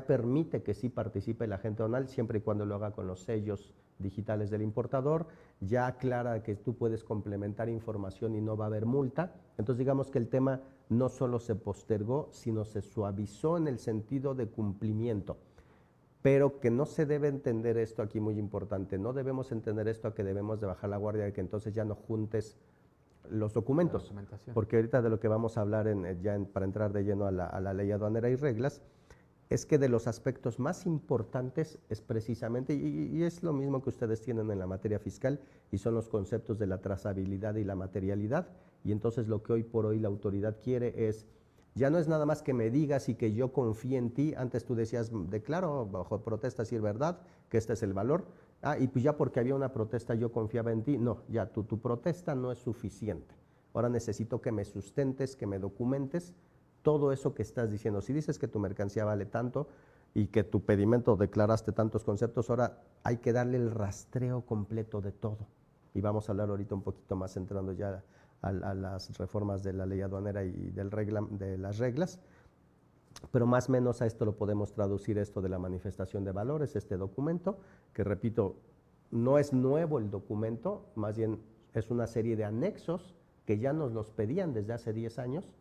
permite que sí participe la gente aduanal siempre y cuando lo haga con los sellos digitales del importador, ya aclara que tú puedes complementar información y no va a haber multa. Entonces digamos que el tema no solo se postergó, sino se suavizó en el sentido de cumplimiento. Pero que no se debe entender esto aquí muy importante, no debemos entender esto a que debemos de bajar la guardia, de que entonces ya no juntes los documentos, porque ahorita de lo que vamos a hablar para entrar de lleno a la ley aduanera y reglas, es que de los aspectos más importantes es precisamente, y es lo mismo que ustedes tienen en la materia fiscal, y son los conceptos de la trazabilidad y la materialidad, y entonces lo que hoy por hoy la autoridad quiere es, ya no es nada más que me digas y que yo confíe en ti, antes tú decías, declaro bajo protesta si es verdad, que este es el valor, y pues ya porque había una protesta yo confiaba en ti, no, ya tu protesta no es suficiente, ahora necesito que me sustentes, que me documentes, todo eso que estás diciendo. Si dices que tu mercancía vale tanto y que tu pedimento declaraste tantos conceptos, ahora hay que darle el rastreo completo de todo. Y vamos a hablar ahorita un poquito más entrando ya a las reformas de la ley aduanera y de las reglas, pero más o menos a esto lo podemos traducir esto de la manifestación de valores, este documento, que repito, no es nuevo el documento, más bien es una serie de anexos que ya nos los pedían desde hace 10 años,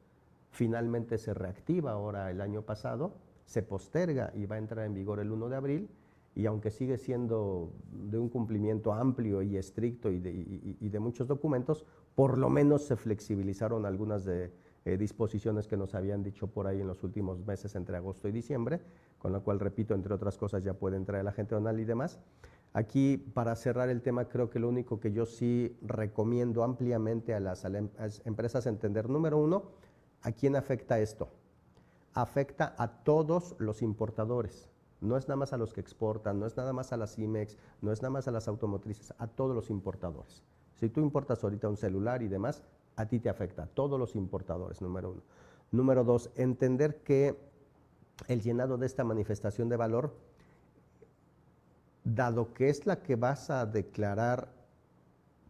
finalmente se reactiva ahora el año pasado, se posterga y va a entrar en vigor el 1 de abril, y aunque sigue siendo de un cumplimiento amplio y estricto y de muchos documentos, por lo menos se flexibilizaron algunas disposiciones que nos habían dicho por ahí en los últimos meses entre agosto y diciembre, con lo cual, repito, entre otras cosas ya puede entrar el agente aduanal y demás. Aquí, para cerrar el tema, creo que lo único que yo sí recomiendo ampliamente a las empresas entender, número uno, ¿a quién afecta esto? Afecta a todos los importadores, no es nada más a los que exportan, no es nada más a las IMEX, no es nada más a las automotrices, a todos los importadores. Si tú importas ahorita un celular y demás, a ti te afecta, a todos los importadores, número uno. Número dos, entender que el llenado de esta manifestación de valor, dado que es la que vas a declarar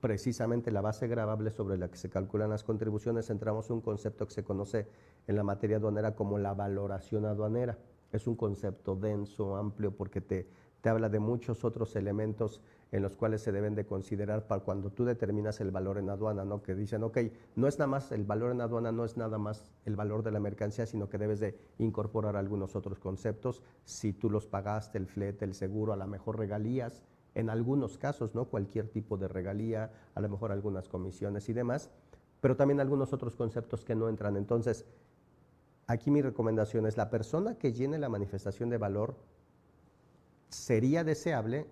precisamente la base gravable sobre la que se calculan las contribuciones, entramos en un concepto que se conoce en la materia aduanera como la valoración aduanera. Es un concepto denso, amplio, porque te habla de muchos otros elementos en los cuales se deben de considerar para cuando tú determinas el valor en aduana, ¿no? Que dicen, ok, no es nada más el valor en aduana, no es nada más el valor de la mercancía, sino que debes de incorporar algunos otros conceptos, si tú los pagaste, el flete, el seguro, a lo mejor regalías, en algunos casos, ¿no? Cualquier tipo de regalía, a lo mejor algunas comisiones y demás, pero también algunos otros conceptos que no entran. Entonces, aquí mi recomendación es la persona que llene la manifestación de valor, sería deseable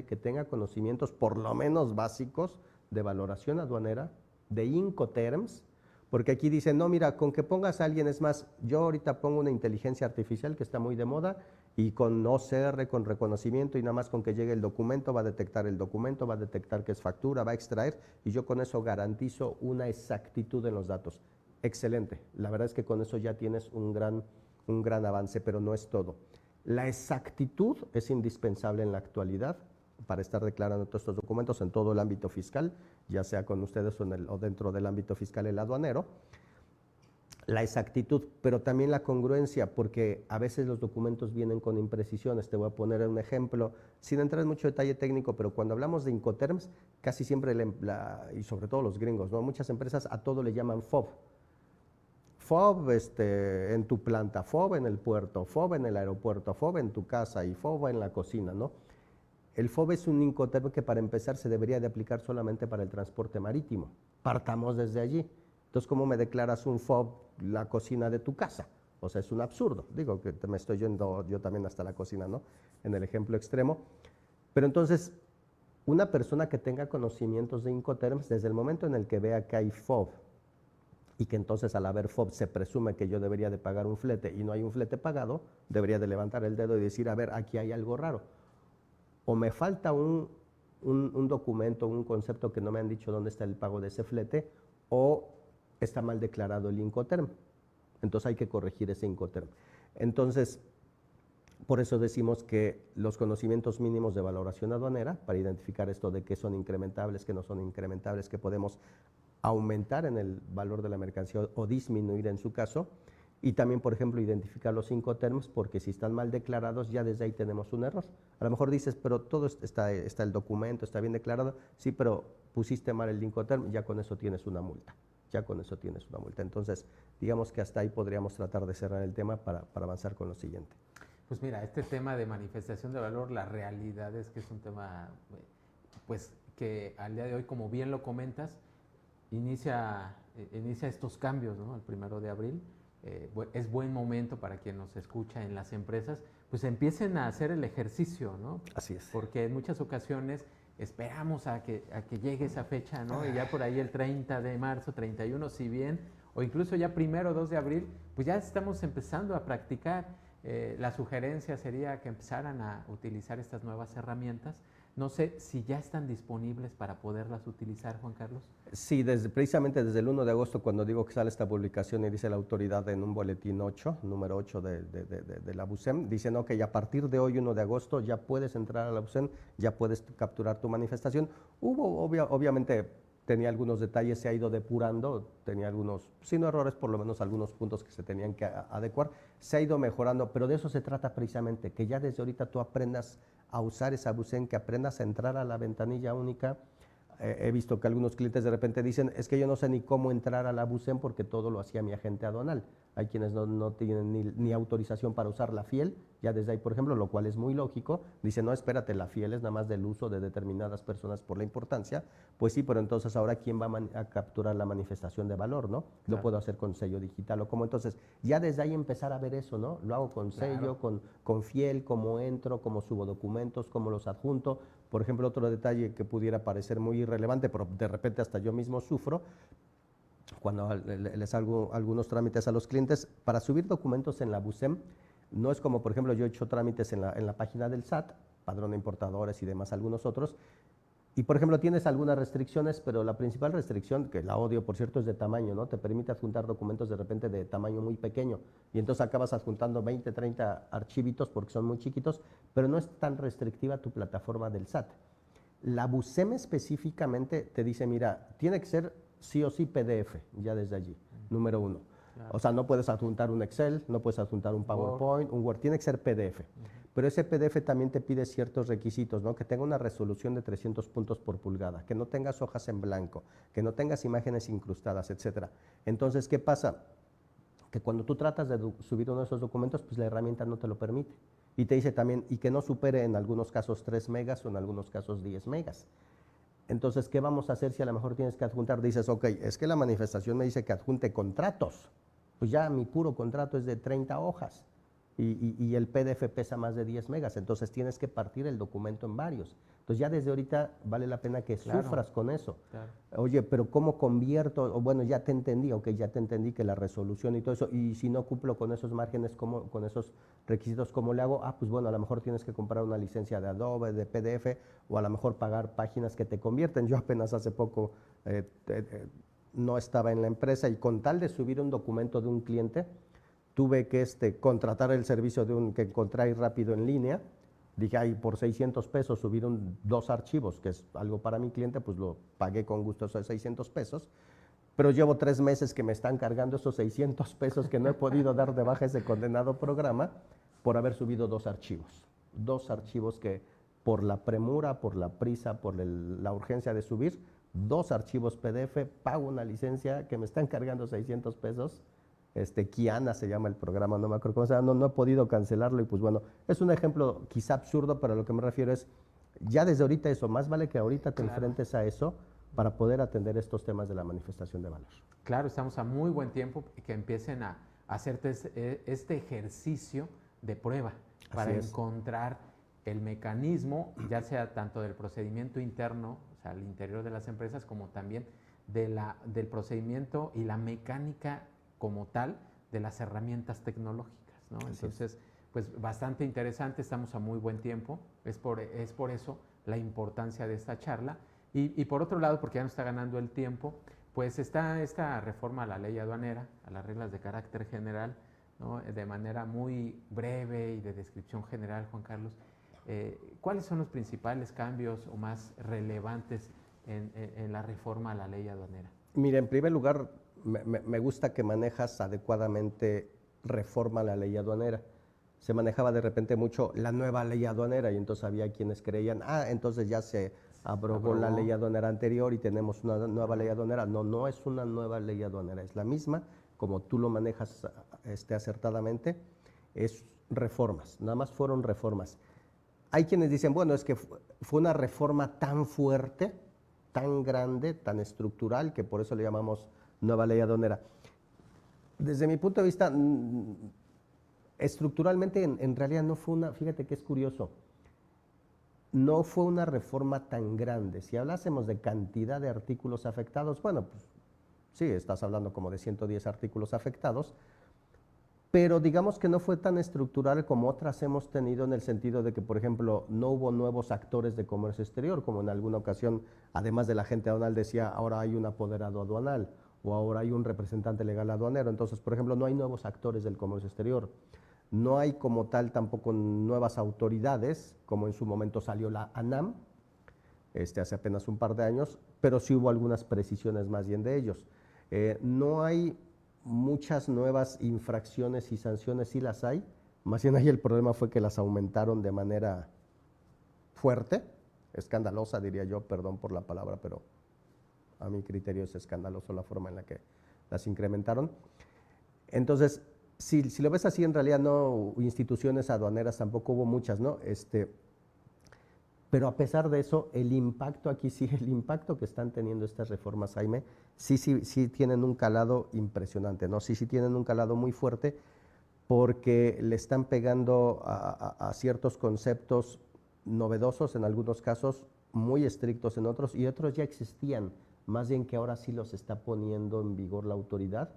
que tenga conocimientos por lo menos básicos de valoración aduanera, de Incoterms, porque aquí dicen, no, mira, con que pongas a alguien, es más, yo ahorita pongo una inteligencia artificial que está muy de moda y con OCR, con reconocimiento y nada más con que llegue el documento, va a detectar el documento, va a detectar que es factura, va a extraer y yo con eso garantizo una exactitud en los datos. Excelente, la verdad es que con eso ya tienes un gran avance, pero no es todo. La exactitud es indispensable en la actualidad para estar declarando todos estos documentos en todo el ámbito fiscal, ya sea con ustedes o dentro del ámbito fiscal el aduanero. La exactitud, pero también la congruencia, porque a veces los documentos vienen con imprecisiones. Te voy a poner un ejemplo, sin entrar en mucho detalle técnico, pero cuando hablamos de Incoterms, casi siempre, y sobre todo los gringos, ¿no? Muchas empresas a todo le llaman FOB. FOB en tu planta, FOB en el puerto, FOB en el aeropuerto, FOB en tu casa y FOB en la cocina, ¿no? El FOB es un Incoterm que para empezar se debería de aplicar solamente para el transporte marítimo. Partamos desde allí. Entonces, ¿cómo me declaras un FOB la cocina de tu casa? O sea, es un absurdo. Digo que me estoy yendo yo también hasta la cocina, ¿no? En el ejemplo extremo. Pero entonces, una persona que tenga conocimientos de Incoterms, desde el momento en el que vea que hay FOB, y que entonces al haber FOB se presume que yo debería de pagar un flete y no hay un flete pagado, debería de levantar el dedo y decir, a ver, aquí hay algo raro. O me falta un documento, un concepto que no me han dicho dónde está el pago de ese flete, o está mal declarado el Incoterm. Entonces hay que corregir ese Incoterm. Entonces, Por eso decimos que los conocimientos mínimos de valoración aduanera, para identificar esto de qué son incrementables, qué no son incrementables, que podemos aumentar en el valor de la mercancía o disminuir en su caso, y también, por ejemplo, identificar los Incoterms, porque si están mal declarados, ya desde ahí tenemos un error. A lo mejor dices, pero todo está el documento, está bien declarado, sí, pero pusiste mal el Incoterm, ya con eso tienes una multa. Ya con eso tienes una multa. Entonces, digamos que hasta ahí podríamos tratar de cerrar el tema para avanzar con lo siguiente. Pues mira, este tema de manifestación de valor, la realidad es que es un tema, pues, que al día de hoy, como bien lo comentas, inicia estos cambios, ¿no? El 1 de abril. Es buen momento para quien nos escucha en las empresas, pues empiecen a hacer el ejercicio, ¿no? Así es. Porque en muchas ocasiones esperamos a que llegue esa fecha, ¿no? Y ya por ahí el 30 de marzo, 31, si bien, o incluso ya 1 o 2 de abril, pues ya estamos empezando a practicar. La sugerencia sería que empezaran a utilizar estas nuevas herramientas. No sé si ya están disponibles para poderlas utilizar, Juan Carlos. Sí, precisamente desde el 1 de agosto, cuando digo que sale esta publicación y dice la autoridad en un boletín 8, número 8 de la BUSEM, dicen, ok, a partir de hoy, 1 de agosto, ya puedes entrar a la BUSEM, ya puedes capturar tu manifestación. Obviamente, tenía algunos detalles, se ha ido depurando, tenía algunos, si no errores, por lo menos algunos puntos que se tenían que adecuar, se ha ido mejorando, pero de eso se trata precisamente, que ya desde ahorita tú aprendas a usar esa BUSEM, que aprendas a entrar a la ventanilla única. He visto que algunos clientes de repente dicen, es que yo no sé ni cómo entrar a la BUSEM porque todo lo hacía mi agente aduanal. Hay quienes no tienen ni autorización para usar la FIEL, ya desde ahí, por ejemplo, lo cual es muy lógico. Dicen, no, espérate, la FIEL es nada más del uso de determinadas personas por la importancia. Pues sí, pero entonces ahora, ¿quién va a capturar la manifestación de valor, no? Lo Claro. puedo hacer con sello digital o como. Entonces, ya desde ahí empezar a ver eso, ¿no? Lo hago con sello, con FIEL, cómo entro, cómo subo documentos, cómo los adjunto. Por ejemplo, otro detalle que pudiera parecer muy irrelevante, pero de repente hasta yo mismo sufro, cuando les hago algunos trámites a los clientes, para subir documentos en la BUSEM, no es como, por ejemplo, yo he hecho trámites en la página del SAT, padrón de importadores y demás, algunos otros, y por ejemplo tienes algunas restricciones, pero la principal restricción, que la odio por cierto, es de tamaño, ¿no? Te permite adjuntar documentos de repente de tamaño muy pequeño, y entonces acabas adjuntando 20, 30 archivitos porque son muy chiquitos, pero no es tan restrictiva tu plataforma del SAT. La BUSEM específicamente te dice, mira, tiene que ser sí o sí PDF, ya desde allí, número 1. Claro. O sea, no puedes adjuntar un Excel, no puedes adjuntar un PowerPoint, un Word, tiene que ser PDF. Pero ese PDF también te pide ciertos requisitos, ¿no? Que tenga una resolución de 300 puntos por pulgada, que no tengas hojas en blanco, que no tengas imágenes incrustadas, etcétera. Entonces, ¿qué pasa? Que cuando tú tratas de subir uno de esos documentos, pues la herramienta no te lo permite. Y te dice también, y que no supere en algunos casos 3 megas o en algunos casos 10 megas. Entonces, ¿qué vamos a hacer si a lo mejor tienes que adjuntar? Dices, ok, es que la manifestación me dice que adjunte contratos. Pues ya mi puro contrato es de 30 hojas y el PDF pesa más de 10 megas, entonces tienes que partir el documento en varios. Entonces ya desde ahorita vale la pena que sufras con eso. Claro. Oye, pero ¿cómo convierto? O bueno, ya te entendí, ok, ya te entendí que la resolución y todo eso, y si no cumplo con esos márgenes, con esos requisitos, ¿cómo le hago? Ah, pues bueno, a lo mejor tienes que comprar una licencia de Adobe, de PDF, o a lo mejor pagar páginas que te convierten. Yo apenas hace poco no estaba en la empresa y con tal de subir un documento de un cliente, tuve que contratar el servicio que encontré rápido en línea. Dije, ay, por 600 pesos subir 2 archivos, que es algo para mi cliente, pues lo pagué con gusto esos 600 pesos. Pero llevo 3 meses que me están cargando esos 600 pesos que no he podido dar de baja ese condenado programa por haber subido 2 archivos. 2 archivos que por la premura, por la prisa, por la urgencia de subir, 2 archivos PDF, pago una licencia que me están cargando 600 pesos. Kiana se llama el programa, no me acuerdo cómo se llama, no he podido cancelarlo y pues bueno, es un ejemplo quizá absurdo, pero a lo que me refiero es, ya desde ahorita eso, más vale que ahorita te enfrentes a eso para poder atender estos temas de la manifestación de valor. Claro, estamos a muy buen tiempo y que empiecen a hacerte este ejercicio de prueba para encontrar el mecanismo, ya sea tanto del procedimiento interno, o sea, al interior de las empresas, como también del procedimiento y la mecánica como tal de las herramientas tecnológicas, ¿no? Entonces, pues bastante interesante, estamos a muy buen tiempo, es por eso la importancia de esta charla. Y por otro lado, porque ya nos está ganando el tiempo, pues está esta reforma a la ley aduanera, a las reglas de carácter general, ¿no? De manera muy breve y de descripción general, Juan Carlos, ¿cuáles son los principales cambios o más relevantes en la reforma a la ley aduanera? Mira, en primer lugar, me gusta que manejas adecuadamente reforma a la ley aduanera. Se manejaba de repente mucho la nueva ley aduanera y entonces había quienes creían, entonces ya se abrogó la ley aduanera anterior y tenemos una nueva ley aduanera. No, no es una nueva ley aduanera, es la misma, como tú lo manejas acertadamente, es reformas, nada más fueron reformas. Hay quienes dicen, bueno, es que fue una reforma tan fuerte, tan grande, tan estructural, que por eso le llamamos nueva ley aduanera. Desde mi punto de vista, estructuralmente en realidad no fue una, fíjate que es curioso, no fue una reforma tan grande. Si hablásemos de cantidad de artículos afectados, bueno, pues sí, estás hablando como de 110 artículos afectados, pero digamos que no fue tan estructural como otras hemos tenido en el sentido de que, por ejemplo, no hubo nuevos actores de comercio exterior, como en alguna ocasión, además de la agente aduanal, decía, ahora hay un apoderado aduanal o ahora hay un representante legal aduanero. Entonces, por ejemplo, no hay nuevos actores del comercio exterior. No hay como tal tampoco nuevas autoridades, como en su momento salió la ANAM, hace apenas un par de años, pero sí hubo algunas precisiones más bien de ellos. No hay muchas nuevas infracciones y sanciones, sí las hay, más bien ahí el problema fue que las aumentaron de manera fuerte, escandalosa diría yo, perdón por la palabra, pero a mi criterio es escandaloso la forma en la que las incrementaron. Entonces, si lo ves así, en realidad no, instituciones aduaneras tampoco hubo muchas, ¿no? Pero a pesar de eso, el impacto aquí sí, el impacto que están teniendo estas reformas, Jaime, sí tienen un calado impresionante, ¿no? Sí tienen un calado muy fuerte porque le están pegando a ciertos conceptos novedosos en algunos casos, muy estrictos en otros, y otros ya existían, más bien que ahora sí los está poniendo en vigor la autoridad,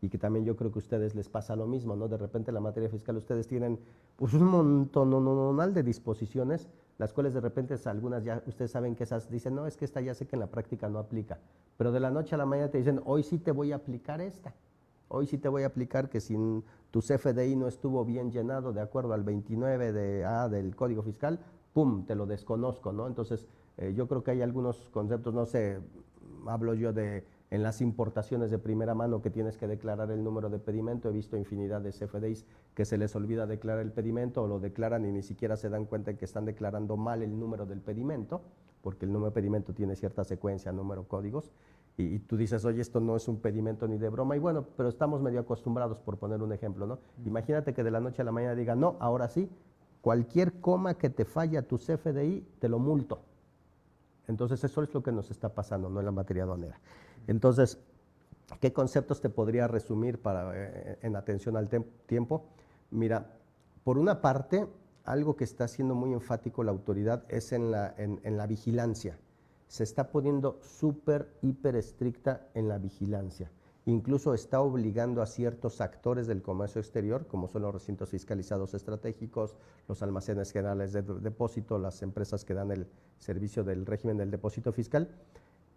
y que también yo creo que a ustedes les pasa lo mismo, ¿no? De repente en la materia fiscal ustedes tienen pues un montón de disposiciones, las cuales de repente algunas ya ustedes saben que esas dicen, no, es que esta ya sé que en la práctica no aplica, pero de la noche a la mañana te dicen, hoy sí te voy a aplicar esta, hoy sí te voy a aplicar que si tu CFDI no estuvo bien llenado de acuerdo al 29 del Código Fiscal, ¡pum!, te lo desconozco, ¿no? Entonces, yo creo que hay algunos conceptos, no sé, hablo yo de en las importaciones de primera mano que tienes que declarar el número de pedimento. He visto infinidad de CFDIs que se les olvida declarar el pedimento o lo declaran y ni siquiera se dan cuenta de que están declarando mal el número del pedimento, porque el número de pedimento tiene cierta secuencia, número, códigos, y tú dices, oye, esto no es un pedimento ni de broma, y bueno, pero estamos medio acostumbrados, por poner un ejemplo, ¿no? Imagínate que de la noche a la mañana diga, no, ahora sí, cualquier coma que te falla tu CFDI, te lo multo. Entonces, eso es lo que nos está pasando, ¿no?, en la materia aduanera. Entonces, ¿qué conceptos te podría resumir en atención al tiempo? Mira, por una parte, algo que está siendo muy enfático la autoridad es en la vigilancia. Se está poniendo súper, hiper estricta en la vigilancia. Incluso está obligando a ciertos actores del comercio exterior, como son los recintos fiscalizados estratégicos, los almacenes generales de depósito, las empresas que dan el servicio del régimen del depósito fiscal,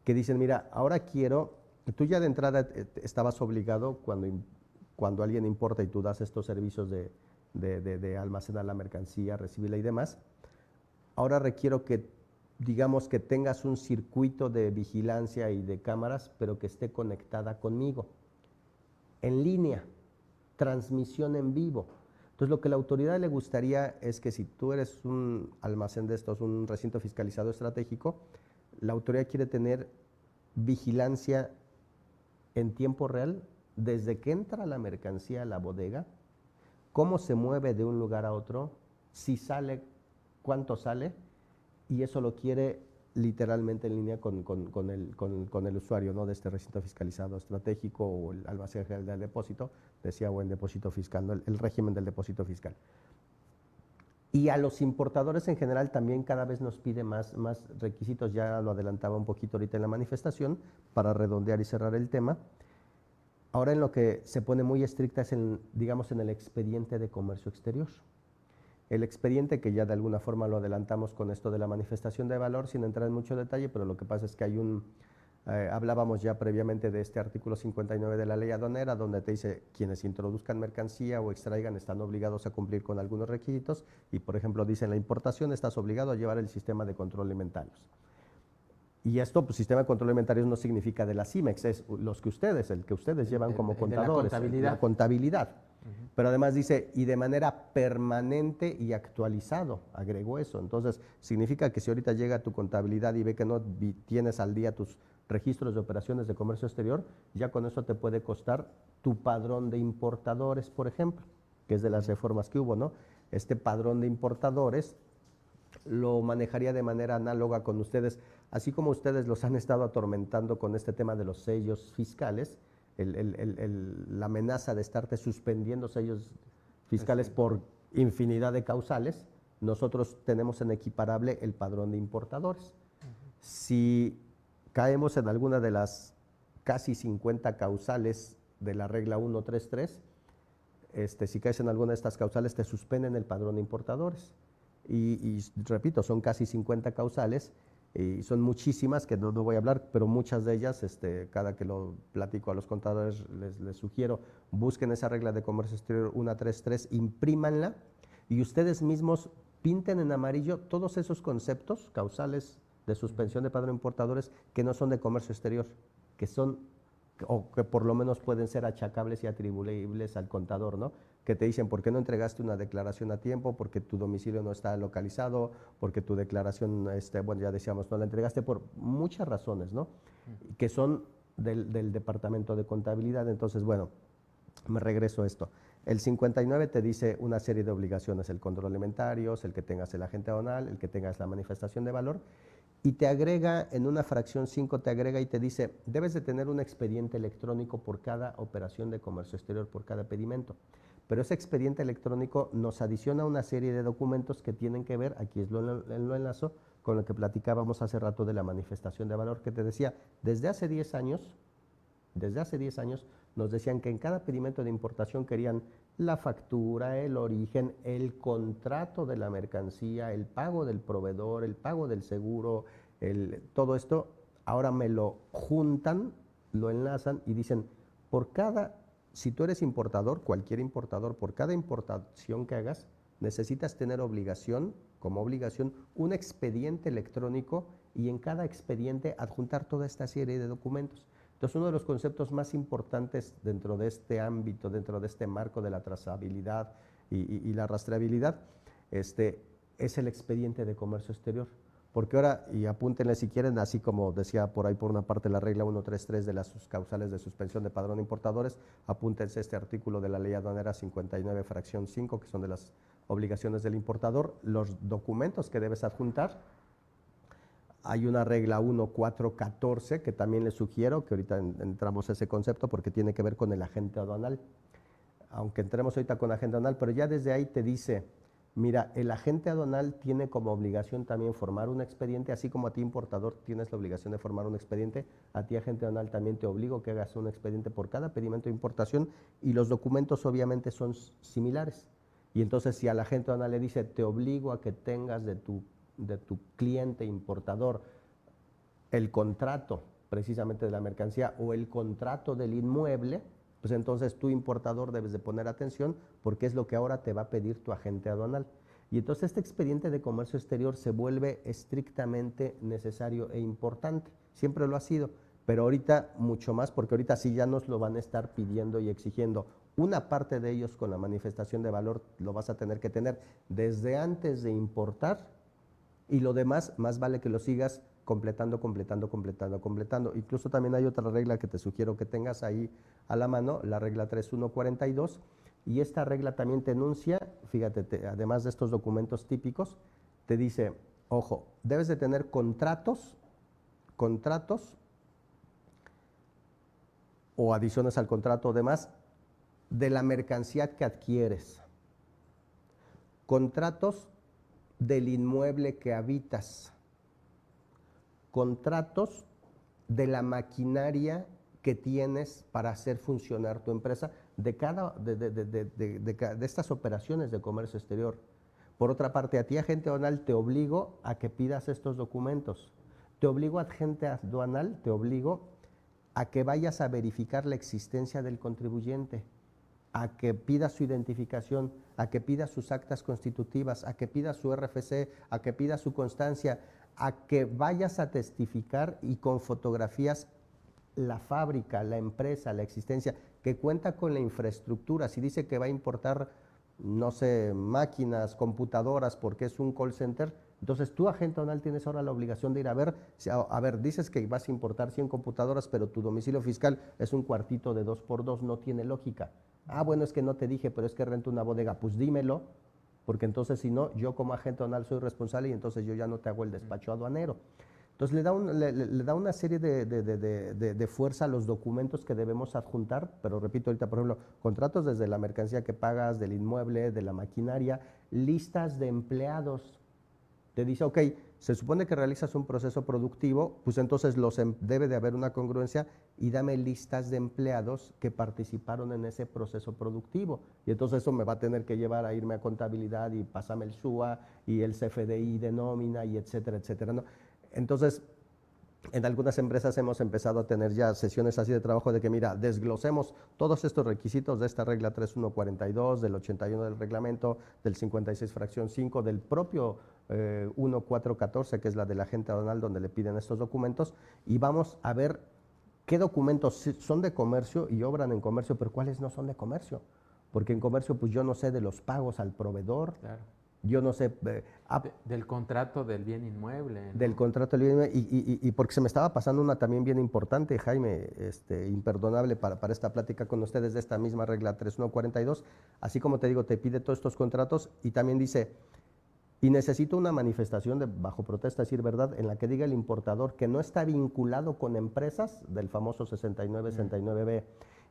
que dicen, mira, ahora quiero, tú ya de entrada estabas obligado cuando alguien importa y tú das estos servicios de almacenar la mercancía, recibirla y demás, ahora requiero que, digamos, que tengas un circuito de vigilancia y de cámaras, pero que esté conectada conmigo, en línea, transmisión en vivo. Entonces, lo que la autoridad le gustaría es que si tú eres un almacén de estos, un recinto fiscalizado estratégico, la autoridad quiere tener vigilancia en tiempo real desde que entra la mercancía a la bodega, cómo se mueve de un lugar a otro, si sale, cuánto sale, y eso lo quiere literalmente en línea con el usuario, ¿no?, de este recinto fiscalizado estratégico o el almacén general del depósito, decía, o en depósito fiscal, ¿no?, el régimen del depósito fiscal. Y a los importadores en general también cada vez nos pide más requisitos, ya lo adelantaba un poquito ahorita en la manifestación, para redondear y cerrar el tema. Ahora en lo que se pone muy estricta es, digamos, en el expediente de comercio exterior. El expediente, que ya de alguna forma lo adelantamos con esto de la manifestación de valor, sin entrar en mucho detalle, pero lo que pasa es que hay Hablábamos ya previamente de este artículo 59 de la ley aduanera, donde te dice quienes introduzcan mercancía o extraigan están obligados a cumplir con algunos requisitos y, por ejemplo, dice en la importación estás obligado a llevar el sistema de control de inventarios. Y esto, pues, sistema de control de inventarios no significa de la CIMEX, es los que el que ustedes llevan como contadores, la contabilidad. Pero además dice, y de manera permanente y actualizado, agregó eso. Entonces, significa que si ahorita llega tu contabilidad y ve que no tienes al día tus registros de operaciones de comercio exterior, ya con eso te puede costar tu padrón de importadores, por ejemplo, que es de las reformas que hubo, ¿no? Este padrón de importadores lo manejaría de manera análoga con ustedes, así como ustedes los han estado atormentando con este tema de los sellos fiscales, la amenaza de estarte suspendiendo sellos fiscales por infinidad de causales. Nosotros tenemos en equiparable el padrón de importadores. Si caemos en alguna de las casi 50 causales de la regla 133, si caes en alguna de estas causales te suspenden el padrón de importadores. Y repito, son casi 50 causales y son muchísimas que no voy a hablar, pero muchas de ellas, cada que lo platico a los contadores les sugiero, busquen esa regla de comercio exterior 133, imprímanla y ustedes mismos pinten en amarillo todos esos conceptos causales de suspensión de padrón de importadores que no son de comercio exterior, que son, o que por lo menos pueden ser achacables y atribuibles al contador, ¿no? Que te dicen, ¿por qué no entregaste una declaración a tiempo? Porque tu domicilio no está localizado, porque tu declaración, bueno, ya decíamos, no la entregaste, por muchas razones, ¿no? Que son del Departamento de Contabilidad. Entonces, bueno, me regreso a esto. El 59 te dice una serie de obligaciones, el control de inventarios, el que tengas el agente aduanal, el que tengas la manifestación de valor, y te agrega, en una fracción 5, te agrega y te dice, debes de tener un expediente electrónico por cada operación de comercio exterior, por cada pedimento. Pero ese expediente electrónico nos adiciona una serie de documentos que tienen que ver, aquí lo enlazo, con lo que platicábamos hace rato de la manifestación de valor, que te decía, desde hace 10 años nos decían que en cada pedimento de importación querían la factura, el origen, el contrato de la mercancía, el pago del proveedor, el pago del seguro, todo esto, ahora me lo juntan, lo enlazan y dicen, si tú eres importador, cualquier importador, por cada importación que hagas, necesitas tener como obligación, un expediente electrónico y en cada expediente adjuntar toda esta serie de documentos. Entonces, uno de los conceptos más importantes dentro de este ámbito, dentro de este marco de la trazabilidad y la rastreabilidad, es el expediente de comercio exterior. Porque ahora, y apúntenle si quieren, así como decía por ahí por una parte la regla 133 de las causales de suspensión de padrón de importadores, apúntense este artículo de la ley aduanera 59 fracción 5, que son de las obligaciones del importador, los documentos que debes adjuntar. Hay una regla 1414 que también les sugiero, que ahorita entramos a ese concepto porque tiene que ver con el agente aduanal. Aunque entremos ahorita con agente aduanal, pero ya desde ahí te dice, mira, el agente aduanal tiene como obligación también formar un expediente, así como a ti importador tienes la obligación de formar un expediente, a ti agente aduanal también te obligo que hagas un expediente por cada pedimento de importación y los documentos obviamente son similares. Y entonces si al agente aduanal le dice, te obligo a que tengas de tu cliente importador el contrato precisamente de la mercancía o el contrato del inmueble, pues entonces tú importador debes de poner atención porque es lo que ahora te va a pedir tu agente aduanal. Y entonces este expediente de comercio exterior se vuelve estrictamente necesario e importante, siempre lo ha sido, pero ahorita mucho más porque ahorita sí ya nos lo van a estar pidiendo y exigiendo. Una parte de ellos con la manifestación de valor lo vas a tener que tener desde antes de importar y lo demás más vale que lo sigas completando. Incluso también hay otra regla que te sugiero que tengas ahí a la mano, la regla 3142, y esta regla también te enuncia, fíjate, además de estos documentos típicos, te dice, ojo, debes de tener contratos o adiciones al contrato o demás de la mercancía que adquieres, contratos del inmueble que habitas, contratos de la maquinaria que tienes para hacer funcionar tu empresa, de estas operaciones de comercio exterior. Por otra parte, a ti, agente aduanal, te obligo a que pidas estos documentos. te obligo, agente aduanal, te obligo a que vayas a verificar la existencia del contribuyente, a que pida su identificación, a que pida sus actas constitutivas, a que pida su RFC, a que pida su constancia, a que vayas a testificar y con fotografías la fábrica, la empresa, la existencia, que cuenta con la infraestructura. Si dice que va a importar, no sé, máquinas, computadoras, porque es un call center, entonces tú, agente aduanal, tienes ahora la obligación de ir a ver, dices que vas a importar 100 computadoras, pero tu domicilio fiscal es un cuartito de 2x2, no tiene lógica. Ah, bueno, es que no te dije, pero es que rento una bodega. Pues dímelo, porque entonces si no, yo como agente aduanal soy responsable y entonces yo ya no te hago el despacho aduanero. Entonces le da una serie de fuerza a los documentos que debemos adjuntar, pero repito ahorita, por ejemplo, contratos desde la mercancía que pagas, del inmueble, de la maquinaria, listas de empleados. Te dice, ok, se supone que realizas un proceso productivo, pues entonces debe de haber una congruencia y dame listas de empleados que participaron en ese proceso productivo. Y entonces eso me va a tener que llevar a irme a contabilidad y pásame el SUA y el CFDI de nómina y etcétera, etcétera, ¿no? Entonces, en algunas empresas hemos empezado a tener ya sesiones así de trabajo de que, mira, desglosemos todos estos requisitos de esta regla 3142, del 81 del reglamento, del 56 fracción 5, del propio 1414, que es la del agente aduanal, donde le piden estos documentos, y vamos a ver qué documentos son de comercio y obran en comercio, pero cuáles no son de comercio. Porque en comercio, pues yo no sé de los pagos al proveedor. Claro. Yo no sé... del contrato del bien inmueble, ¿no? Del contrato del bien inmueble, y porque se me estaba pasando una también bien importante, Jaime, imperdonable para esta plática con ustedes de esta misma regla 3142, así como te digo, te pide todos estos contratos y también dice, y necesito una manifestación de bajo protesta, decir verdad, en la que diga el importador que no está vinculado con empresas del famoso 6969B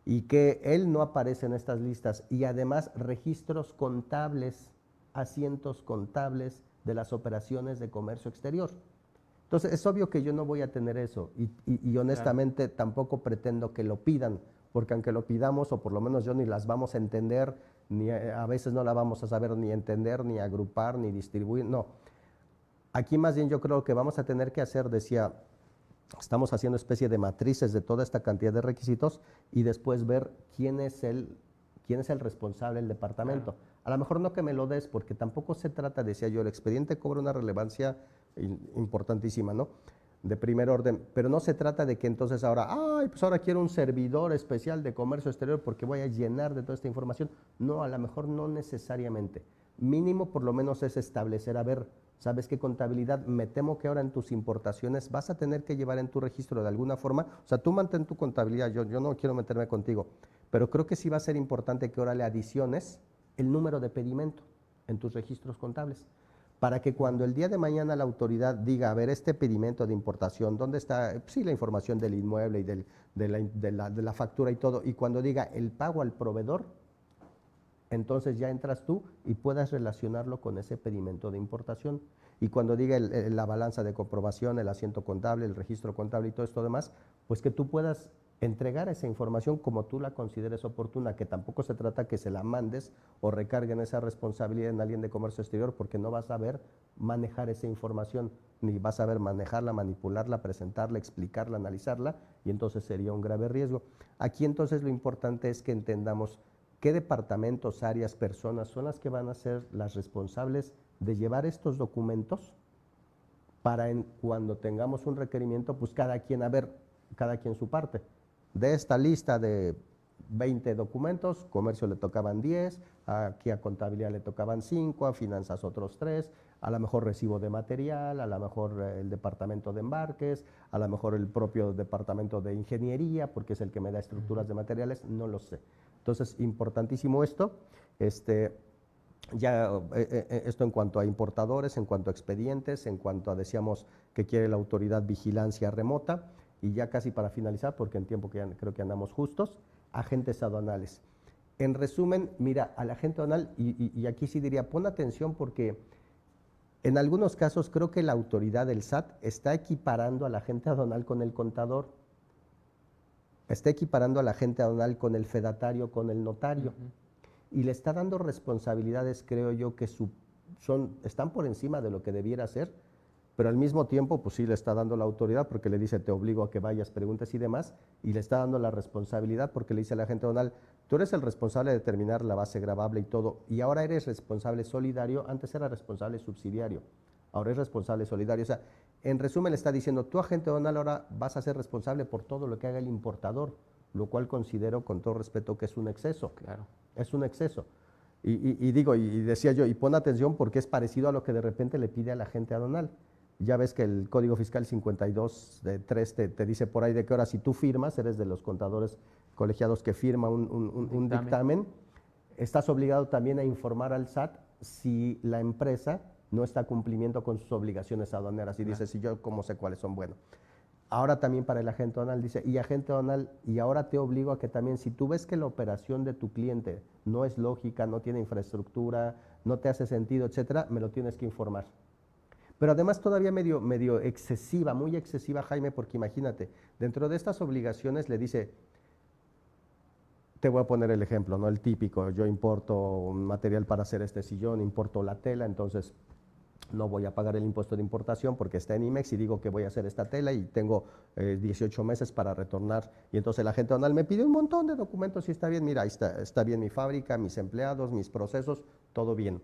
y que él no aparece en estas listas, y además registros contables, asientos contables de las operaciones de comercio exterior. Entonces, es obvio que yo no voy a tener eso y honestamente tampoco pretendo que lo pidan, porque aunque lo pidamos, o por lo menos yo ni las vamos a entender, ni a veces no la vamos a saber ni entender, ni agrupar, ni distribuir, no. Aquí más bien yo creo que vamos a tener que hacer, decía, estamos haciendo especie de matrices de toda esta cantidad de requisitos y después ver quién es el responsable del departamento. Claro. A lo mejor no que me lo des, porque tampoco se trata, decía yo, el expediente cobra una relevancia importantísima, ¿no? De primer orden, pero no se trata de que entonces ahora, pues ahora quiero un servidor especial de comercio exterior porque voy a llenar de toda esta información. No, a lo mejor no necesariamente. Mínimo por lo menos es establecer, a ver, ¿sabes qué contabilidad? Me temo que ahora en tus importaciones vas a tener que llevar en tu registro de alguna forma, o sea, tú mantén tu contabilidad, yo no quiero meterme contigo, pero creo que sí va a ser importante que ahora le adiciones el número de pedimento en tus registros contables, para que cuando el día de mañana la autoridad diga, a ver, este pedimento de importación, ¿dónde está? Sí, la información del inmueble y de la factura y todo, y cuando diga el pago al proveedor, entonces ya entras tú y puedas relacionarlo con ese pedimento de importación. Y cuando diga la balanza de comprobación, el asiento contable, el registro contable y todo esto demás, pues que tú puedas entregar esa información como tú la consideres oportuna, que tampoco se trata que se la mandes o recarguen esa responsabilidad en alguien de comercio exterior, porque no vas a saber manejar esa información, ni vas a saber manejarla, manipularla, presentarla, explicarla, analizarla, y entonces sería un grave riesgo. Aquí entonces lo importante es que entendamos qué departamentos, áreas, personas son las que van a ser las responsables de llevar estos documentos para cuando tengamos un requerimiento, pues cada quien su parte. De esta lista de 20 documentos, comercio le tocaban 10, aquí a contabilidad le tocaban 5, a finanzas otros 3, a lo mejor recibo de material, a lo mejor el departamento de embarques, a lo mejor el propio departamento de ingeniería, porque es el que me da estructuras de materiales, no lo sé. Entonces, importantísimo esto. Esto en cuanto a importadores, en cuanto a expedientes, en cuanto a, decíamos, que quiere la autoridad vigilancia remota, y ya casi para finalizar, porque en tiempo que creo que andamos justos, agentes aduanales. En resumen, mira, al agente aduanal, y aquí sí diría, pon atención porque en algunos casos creo que la autoridad del SAT está equiparando al agente aduanal con el contador, está equiparando al agente aduanal con el fedatario, con el notario, y le está dando responsabilidades, creo yo, que están por encima de lo que debiera ser, pero al mismo tiempo, pues sí le está dando la autoridad porque le dice, te obligo a que vayas, preguntes y demás, y le está dando la responsabilidad porque le dice a la agente aduanal, tú eres el responsable de determinar la base gravable y todo, y ahora eres responsable solidario, antes era responsable subsidiario, ahora es responsable solidario. O sea, en resumen le está diciendo, tú agente aduanal ahora vas a ser responsable por todo lo que haga el importador, lo cual considero con todo respeto que es un exceso. Claro. Es un exceso. Y digo, y decía yo, y pon atención porque es parecido a lo que de repente le pide a la agente aduanal. Ya ves que el Código Fiscal 52.3 te dice por ahí de que ahora si tú firmas, eres de los contadores colegiados que firma un dictamen, estás obligado también a informar al SAT si la empresa no está cumpliendo con sus obligaciones aduaneras. Y dice, si yo cómo sé cuáles son, bueno. Ahora también para el agente aduanal dice, y agente aduanal, y ahora te obligo a que también si tú ves que la operación de tu cliente no es lógica, no tiene infraestructura, no te hace sentido, etcétera, me lo tienes que informar. Pero además todavía medio excesiva, muy excesiva, Jaime, porque imagínate, dentro de estas obligaciones le dice, te voy a poner el ejemplo, ¿no? El típico, yo importo un material para hacer este sillón, importo la tela, entonces no voy a pagar el impuesto de importación porque está en IMEX y digo que voy a hacer esta tela y tengo 18 meses para retornar. Y entonces la agente aduanal me pide un montón de documentos y está bien, mira, ahí está bien mi fábrica, mis empleados, mis procesos, todo bien.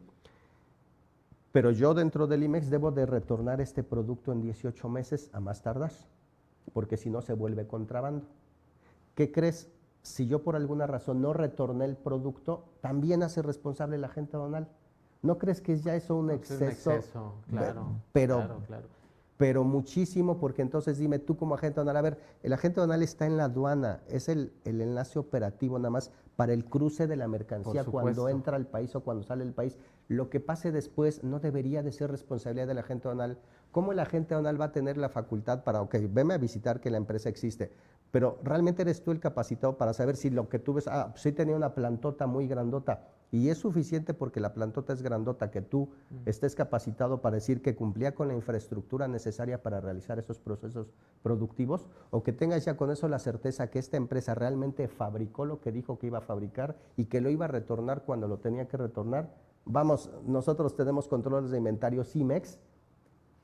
Pero yo dentro del IMEX debo de retornar este producto en 18 meses a más tardar, porque si no se vuelve contrabando. ¿Qué crees? Si yo por alguna razón no retorné el producto, también hace responsable la agente aduanal. ¿No crees que es ya eso un exceso? Es un exceso, claro, claro. Pero muchísimo, porque entonces dime tú como agente aduanal, a ver, el agente aduanal está en la aduana, es el enlace operativo nada más para el cruce de la mercancía cuando entra al país o cuando sale del país. Lo que pase después no debería de ser responsabilidad del agente aduanal. ¿Cómo el agente aduanal va a tener la facultad para, ok, veme a visitar que la empresa existe, pero realmente eres tú el capacitado para saber si lo que tú ves, pues sí tenía una plantota muy grandota, y es suficiente porque la plantota es grandota que tú estés capacitado para decir que cumplía con la infraestructura necesaria para realizar esos procesos productivos, o que tengas ya con eso la certeza que esta empresa realmente fabricó lo que dijo que iba a fabricar y que lo iba a retornar cuando lo tenía que retornar. Vamos, nosotros tenemos controles de inventario CIMEX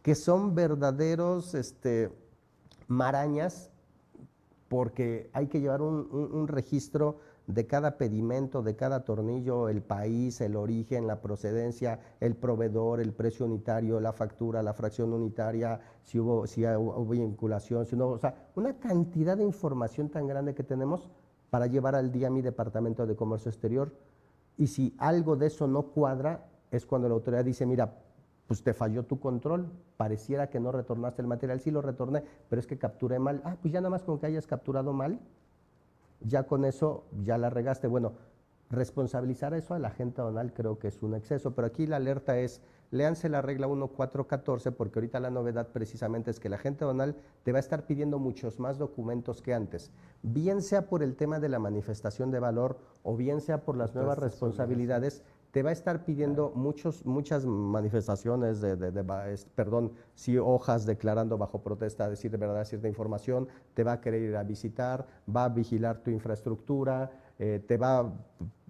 que son verdaderos marañas, porque hay que llevar un registro de cada pedimento, de cada tornillo, el país, el origen, la procedencia, el proveedor, el precio unitario, la factura, la fracción unitaria, si hubo vinculación, si no, o sea, una cantidad de información tan grande que tenemos para llevar al día a mi departamento de comercio exterior. Y si algo de eso no cuadra, es cuando la autoridad dice, mira, pues te falló tu control, pareciera que no retornaste el material, sí lo retorné, pero es que capturé mal. Pues ya nada más con que hayas capturado mal, ya con eso ya la regaste. Bueno, responsabilizar eso a la agente aduanal creo que es un exceso, pero aquí la alerta es, léanse la regla 1414, porque ahorita la novedad precisamente es que la agente aduanal te va a estar pidiendo muchos más documentos que antes, bien sea por el tema de la manifestación de valor o bien sea por las nuevas responsabilidades. Te va a estar pidiendo muchas manifestaciones sí, hojas declarando bajo protesta, decir de verdad cierta información, te va a querer ir a visitar, va a vigilar tu infraestructura,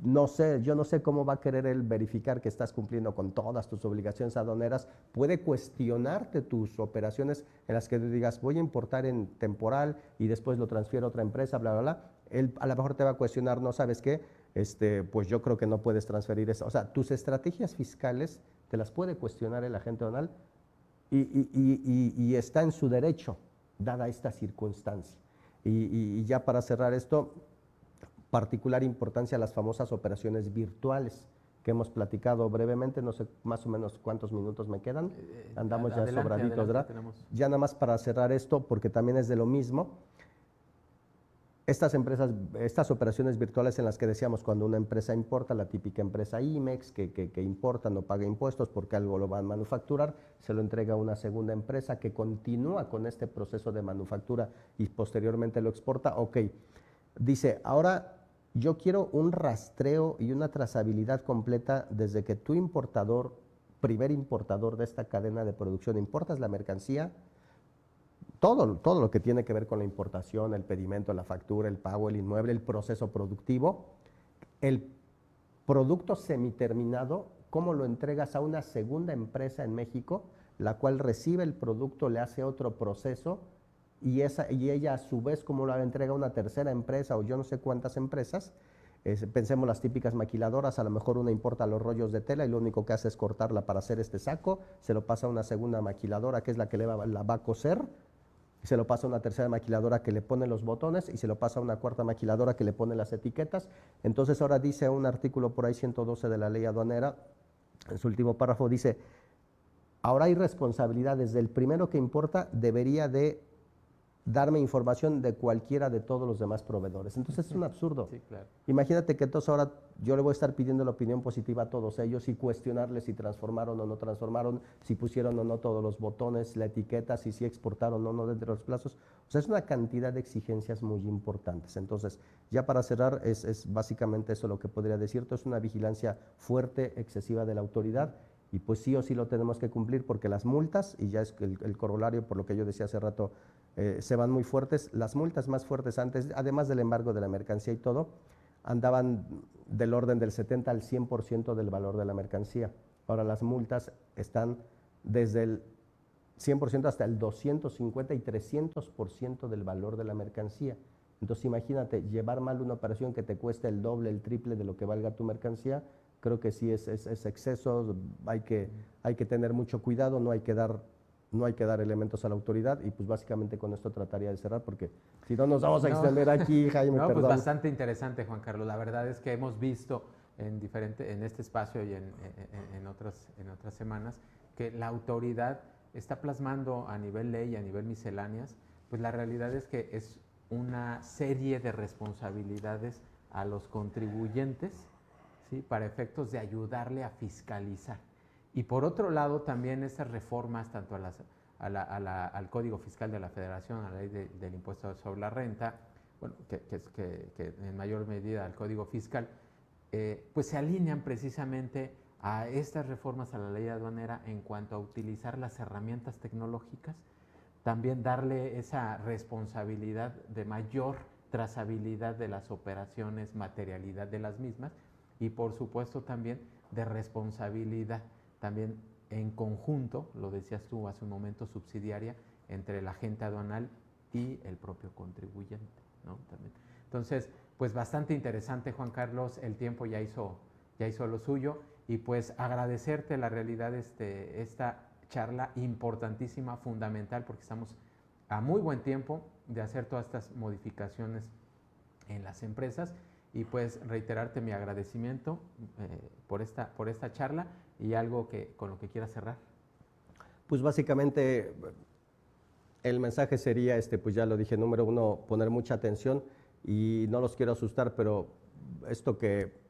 no sé, yo no sé cómo va a querer él verificar que estás cumpliendo con todas tus obligaciones aduaneras, puede cuestionarte tus operaciones en las que tú digas, voy a importar en temporal y después lo transfiero a otra empresa, bla, bla, bla. Él a lo mejor te va a cuestionar, ¿no sabes qué? Pues yo creo que no puedes transferir eso. O sea, tus estrategias fiscales te las puede cuestionar el agente aduanal y está en su derecho, dada esta circunstancia. Y ya para cerrar esto, particular importancia a las famosas operaciones virtuales que hemos platicado brevemente, no sé más o menos cuántos minutos me quedan, andamos ya sobraditos, ¿verdad? Ya nada más para cerrar esto, porque también es de lo mismo. Estas operaciones virtuales en las que decíamos cuando una empresa importa, la típica empresa IMEX, que importa, no paga impuestos porque algo lo va a manufacturar, se lo entrega a una segunda empresa que continúa con este proceso de manufactura y posteriormente lo exporta. Ok, dice, ahora yo quiero un rastreo y una trazabilidad completa desde que tu importador, primer importador de esta cadena de producción, importas la mercancía, todo lo que tiene que ver con la importación, el pedimento, la factura, el pago, el inmueble, el proceso productivo, el producto semiterminado, cómo lo entregas a una segunda empresa en México, la cual recibe el producto, le hace otro proceso y ella a su vez, como la entrega a una tercera empresa o yo no sé cuántas empresas, pensemos las típicas maquiladoras, a lo mejor una importa los rollos de tela y lo único que hace es cortarla para hacer este saco, se lo pasa a una segunda maquiladora que es la que la va a coser, se lo pasa a una tercera maquiladora que le pone los botones y se lo pasa a una cuarta maquiladora que le pone las etiquetas. Entonces ahora dice un artículo por ahí 112 de la ley aduanera, en su último párrafo dice, ahora hay responsabilidades del primero que importa, debería de darme información de cualquiera de todos los demás proveedores. Entonces es un absurdo. Sí, claro. Imagínate que entonces ahora yo le voy a estar pidiendo la opinión positiva a todos ellos y cuestionarles si transformaron o no transformaron, si pusieron o no todos los botones, la etiqueta, si sí exportaron o no dentro de los plazos. O sea, es una cantidad de exigencias muy importantes. Entonces, ya para cerrar, es básicamente eso lo que podría decirte. Es una vigilancia fuerte, excesiva de la autoridad y pues sí o sí lo tenemos que cumplir porque las multas, y ya es el corolario por lo que yo decía hace rato, se van muy fuertes. Las multas más fuertes antes, además del embargo de la mercancía y todo, andaban del orden del 70 al 100% del valor de la mercancía. Ahora las multas están desde el 100% hasta el 250 y 300% del valor de la mercancía. Entonces imagínate, llevar mal una operación que te cuesta el doble, el triple de lo que valga tu mercancía, creo que sí es exceso, hay que tener mucho cuidado, no hay que dar elementos a la autoridad y pues básicamente con esto trataría de cerrar porque si no nos vamos a extender aquí, Jaime, no, perdón. Pues bastante interesante, Juan Carlos. La verdad es que hemos visto en este espacio y en otras semanas que la autoridad está plasmando a nivel ley y a nivel misceláneas, pues la realidad es que es una serie de responsabilidades a los contribuyentes, ¿sí?, para efectos de ayudarle a fiscalizar. Y por otro lado, también estas reformas, tanto al Código Fiscal de la Federación, a la ley del impuesto sobre la renta, bueno, que en mayor medida al Código Fiscal, pues se alinean precisamente a estas reformas a la ley aduanera en cuanto a utilizar las herramientas tecnológicas, también darle esa responsabilidad de mayor trazabilidad de las operaciones, materialidad de las mismas y por supuesto también de responsabilidad también en conjunto, lo decías tú hace un momento, subsidiaria entre el agente aduanal y el propio contribuyente, ¿no? También. Entonces, pues bastante interesante, Juan Carlos, el tiempo ya hizo lo suyo y pues agradecerte la realidad esta charla importantísima, fundamental, porque estamos a muy buen tiempo de hacer todas estas modificaciones en las empresas y pues reiterarte mi agradecimiento por esta charla y algo con lo que quieras cerrar. Pues básicamente el mensaje sería, pues ya lo dije, número uno, poner mucha atención y no los quiero asustar, pero esto que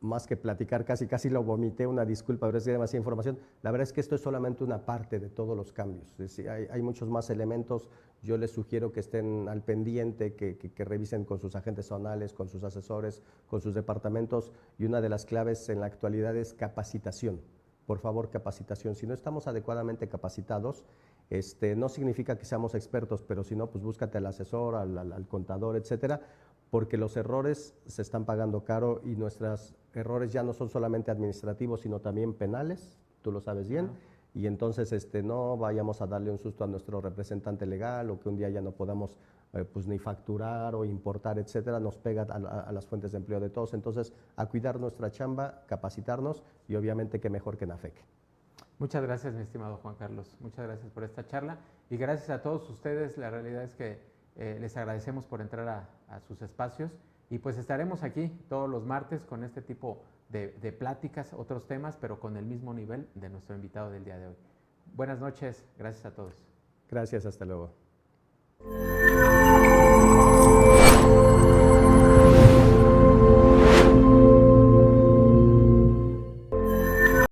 más que platicar, casi lo vomité, una disculpa, pero es demasiada información. La verdad es que esto es solamente una parte de todos los cambios. Es decir, hay muchos más elementos. Yo les sugiero que estén al pendiente, que revisen con sus agentes zonales, con sus asesores, con sus departamentos. Y una de las claves en la actualidad es capacitación. Por favor, capacitación. Si no estamos adecuadamente capacitados, no significa que seamos expertos, pero si no, pues búscate al asesor, al contador, etcétera, porque los errores se están pagando caro y nuestros errores ya no son solamente administrativos, sino también penales, tú lo sabes bien, y entonces no vayamos a darle un susto a nuestro representante legal o que un día ya no podamos pues ni facturar o importar, etcétera, nos pega a las fuentes de empleo de todos. Entonces, a cuidar nuestra chamba, capacitarnos y obviamente que mejor que NAFEC. Muchas gracias, mi estimado Juan Carlos, muchas gracias por esta charla y gracias a todos ustedes. La realidad es que les agradecemos por entrar a sus espacios y pues estaremos aquí todos los martes con este tipo de pláticas, otros temas, pero con el mismo nivel de nuestro invitado del día de hoy. Buenas noches, gracias a todos. Gracias, hasta luego.